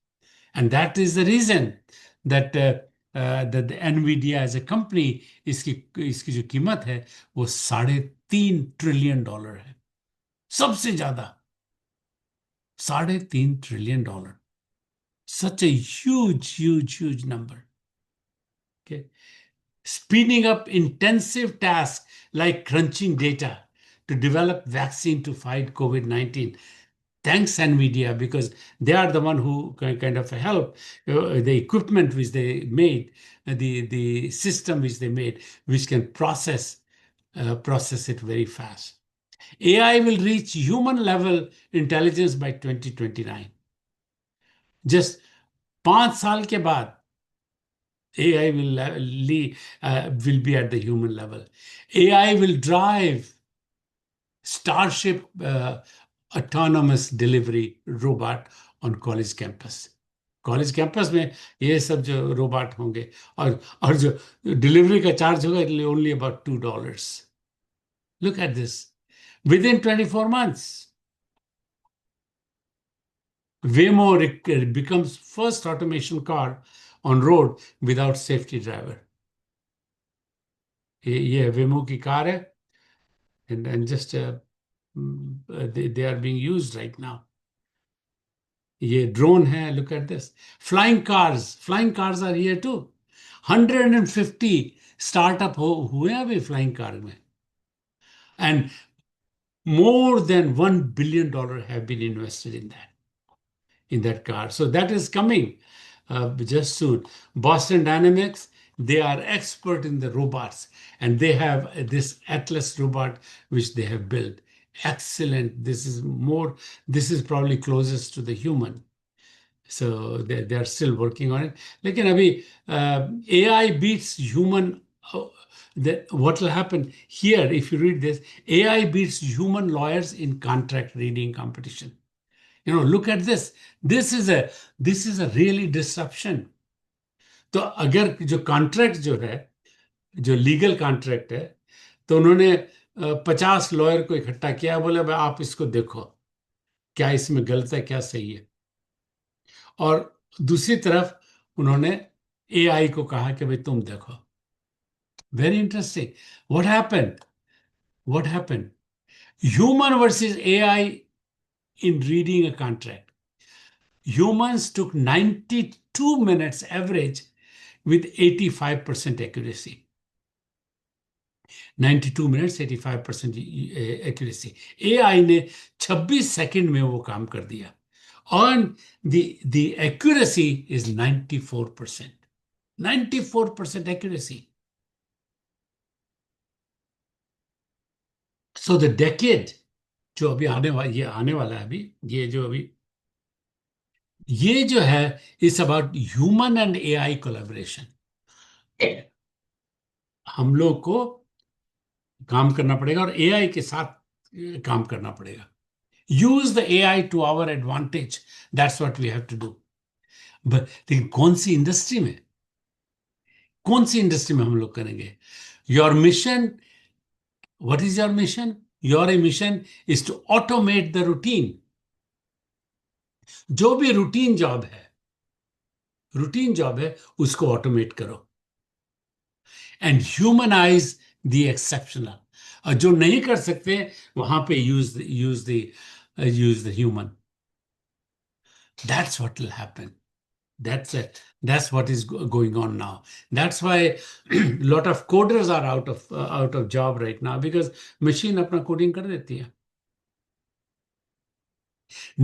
And that is the reason that that the NVIDIA as a company, इसकी जो कीमत है वो $3.5 trillion है, सबसे ज्यादा. $3.5 trillion. Such a huge, huge, huge number. Okay. Speeding up intensive tasks like crunching data to develop vaccine to fight COVID-19. Thanks NVIDIA, because they are the one who kind of help the equipment which they made, the system which they made, which can process it very fast. AI will reach human level intelligence by 2029. Just 5 साल के बाद AI will be at the human level. AI will drive Starship autonomous delivery robot on college campus. College campus में ये सब जो robot होंगे, और जो डिलीवरी का चार्ज होगा, it only about $2. Look at this, with in 24 months Waymo becomes first automation car on road without safety driver. ये वेमो की कार है, and just they are being used right now. ये drone है, look at this. Flying cars are here too. 150 startup हुए हैं अभी flying car में, and more than $1 billion have been invested in that car. So that is coming just soon. Boston Dynamics, they are expert in the robots, and they have this Atlas robot which they have built. Excellent. This is probably closest to the human. So they are still working on it. लेकिन अभी AI beats human. What will happen here, if you read this, AI beats human lawyers in contract reading competition. Look at this. This is a really disruption. तो अगर जो contract जो है, जो legal contract है, तो उन्होंने 50 लॉयर को इकट्ठा किया, बोले भाई आप इसको देखो, क्या इसमें गलत है, क्या सही है। और दूसरी तरफ उन्होंने एआई को कहा कि भाई तुम देखो। Very interesting. What happened human versus AI in reading a contract. Humans took 92 minutes average with 85% accuracy. 92 minutes, 85% accuracy. AI ने 26 सेकंड में वो काम कर दिया, and the accuracy is 94%. 94% accuracy. So the decade जो अभी आने वाला है, अभी ये जो है, it's about human and AI collaboration. हम लोग को काम करना पड़ेगा और एआई के साथ काम करना पड़ेगा। Use the AI to our advantage, that's what we have to do. But लेकिन कौन सी इंडस्ट्री में हम लोग करेंगे? Your mission, what is your mission? Your mission is to automate the routine. जो भी रूटीन जॉब है उसको ऑटोमेट करो, एंड ह्यूमनाइज द एक्सेप्शनल। और जो नहीं कर सकते वहां पे use the human. That's what will happen. That's what is going on now. That's why lot of coders are out of job right now, because machine अपना coding कर देती है।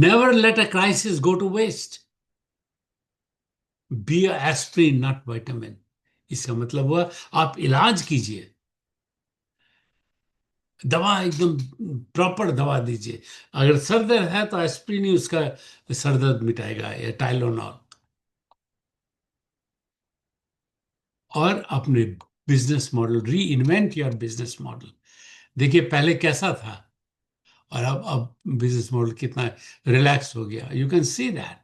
Never let a crisis go to waste. Be a aspirin, not vitamin. इसका मतलब हुआ आप इलाज कीजिए, दवा एकदम प्रॉपर दवा दीजिए। अगर सर दर्द है तो एस्प्रिन ही उसका सर दर्द मिटाएगा, या टाइलोनॉल। और अपने बिजनेस मॉडल, री इन्वेंट योर बिजनेस मॉडल। देखिए पहले कैसा था, और अब बिजनेस मॉडल कितना रिलैक्स हो गया। You can see that.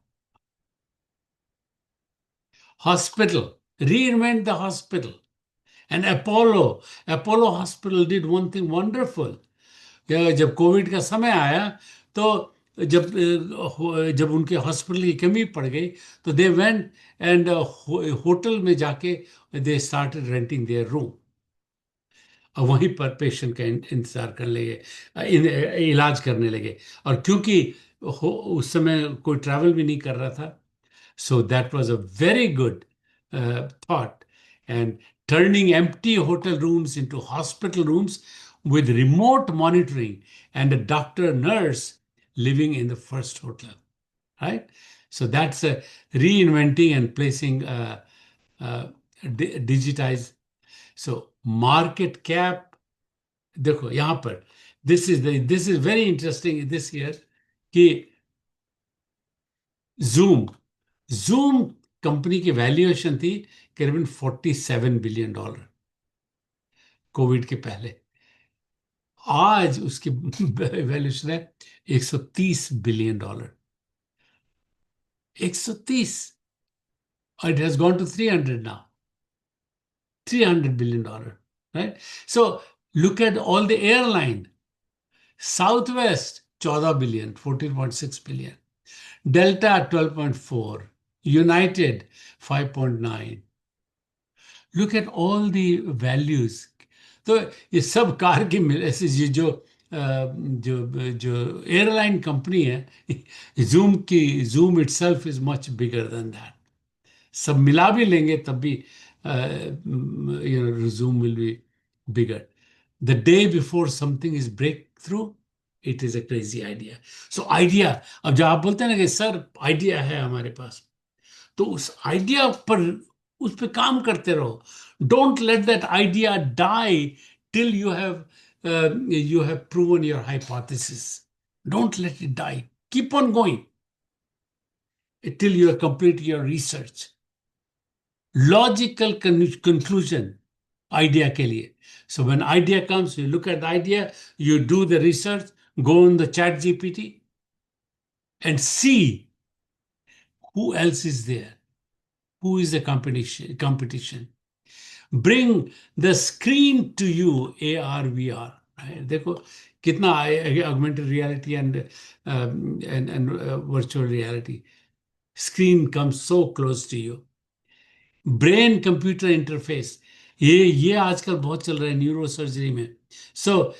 Hospital, reinvent the hospital. And Apollo hospital did one thing wonderful. जब कोविड का समय आया, तो जब जब उनके हॉस्पिटल की कमी पड़ गई, तो दे वेंट एंड होटल में जाके they started renting their room. और वहीं पर पेशेंट का इंतजार करने लगे, इलाज करने लगे। और क्योंकि उस समय कोई ट्रैवल भी नहीं कर रहा था, so that was a very good thought. And turning empty hotel rooms into hospital rooms with remote monitoring and a doctor nurse living in the first hotel, right? So that's reinventing and placing uh, digitized. So market cap, देखो यहाँ पर, this is very interesting this year कि zoom zoom company की valuation थी करीबन $47 billion Covid के पहले। आज उसकी वैल्यूएशन है $130 बिलियन। 130। और it has gone to 300 now, $300 billion, right? So look at all the airline. Southwest 14 billion, 14.6 billion, Delta 12.4, United 5.9। Look at all the values. तो ये सब कार की ऐसे जो जो एयरलाइन कंपनी है, Zoom itself is much bigger than that. सब मिला भी लेंगे तब भी Zoom will be bigger. The day before something is break through, it is a crazy idea. So idea, अब जब आप बोलते हैं ना कि सर आइडिया है हमारे पास, तो उस आइडिया पर, उस पर काम करते रहो। Don't let that idea die till you have proven your hypothesis. Don't let it die, keep on going till you complete your research. Logical conclusion idea के लिए. So when idea comes, you look at the idea, you do the research, go on the chat GPT and see who else is there, who is the competition. Bring the screen to you, AR, VR. right? देखो कितना augmented reality and virtual reality. Screen comes so close to you. Brain computer interface, ये आजकल बहुत चल रहा है neuro surgery में। So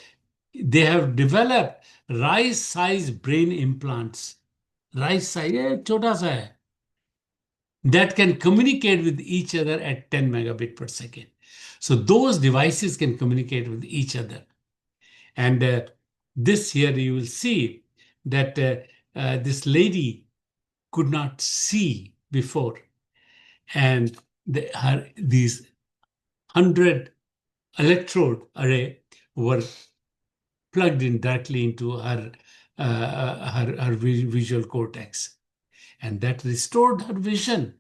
they have developed rice size brain implants. Rice size, ये छोटा सा है, that can communicate with each other at 10 megabit per second. So those devices can communicate with each other. And this here you will see that this lady could not see before, and these 100 electrode array were plugged in directly into her visual cortex, and that restored her vision.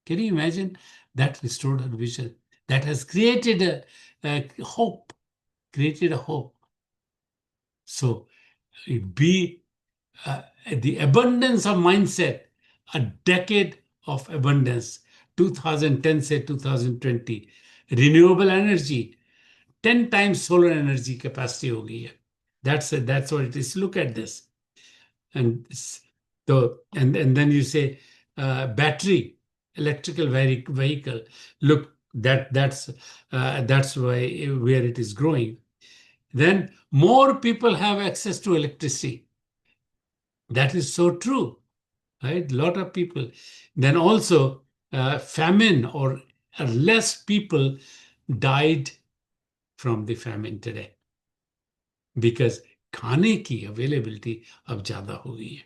Can you imagine? That restored her vision. That has created a hope, created a hope. So be the abundance of mindset, a decade of abundance, 2010 से 2020, renewable energy, 10 times solar energy capacity हो गई है. That's what it is. Look at this. And so, and then you say battery, electrical vehicle. Look, that's why where it is growing. Then more people have access to electricity. That is so true, right? A lot of people. Then also famine, or less people died from the famine today, because खाने की availability अब ज्यादा हो गई है.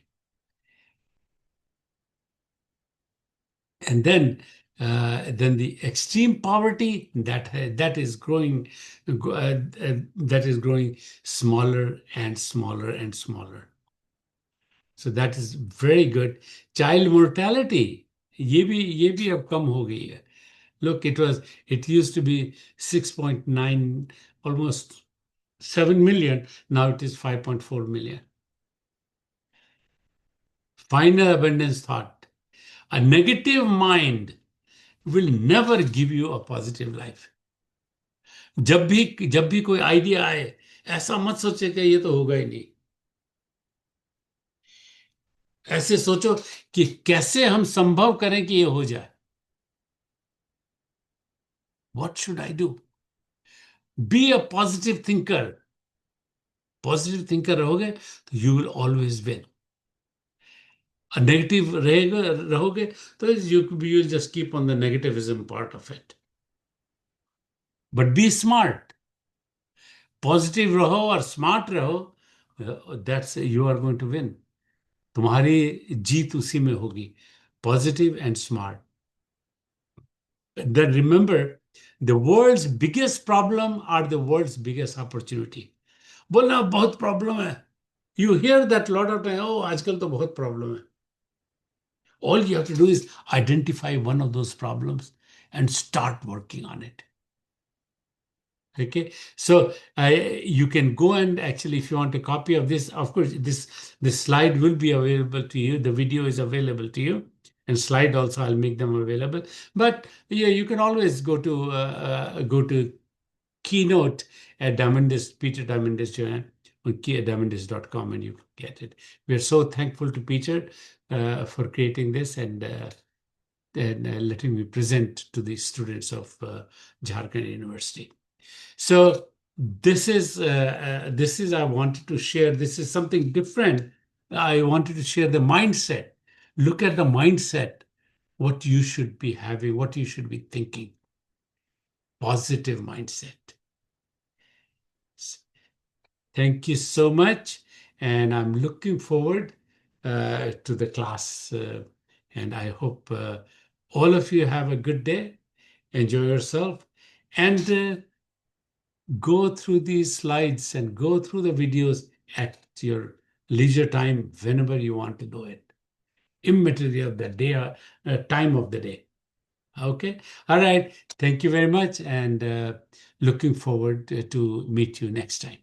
And then the extreme poverty, that is growing, that is growing smaller and smaller and smaller. So that is very good. Child mortality, ये भी अब कम हो गई है. Look, it used to be 6.9, almost 7 million. Now it is 5.4 million. Final abundance thought. A negative mind will never give you a positive life. जब भी कोई idea आए, ऐसा मत सोचे कि ये तो होगा ही नहीं. ऐसे सोचो कि कैसे हम संभव करें कि ये हो जाए. What should I do? Be a positive thinker. Positive thinker रहोगे तो you will always win. Negative रहेगा रहोगे तो you will just keep on the negativism part of it. But be smart. Positive रहो और स्मार्ट रहो. That's you are going to win. तुम्हारी जीत उसी में होगी. Positive and smart. Then remember, the world's biggest problem are the world's biggest opportunity. बोलना बहुत प्रॉब्लम है. You hear that lot of time. Oh, आजकल तो बहुत प्रॉब्लम है. All you have to do is identify one of those problems and start working on it. Okay, so you can go and actually, if you want a copy of this, of course, this slide will be available to you. The video is available to you, and slide also I'll make them available. But yeah, you can always go to Keynote at Diamondis, Peter Diamondis Joanne on diamondis.com, and you get it. We're so thankful to Peter for creating this and letting me present to the students of Jharkhand University. So this is I wanted to share. This is something different. I wanted to share the mindset. Look at the mindset, what you should be having, what you should be thinking. Positive mindset. Thank you so much. And I'm looking forward to the class. And I hope all of you have a good day. Enjoy yourself. And go through these slides and go through the videos at your leisure time whenever you want to do it. Immaterial the day, time of the day. Okay. All right. Thank you very much. And looking forward to meet you next time.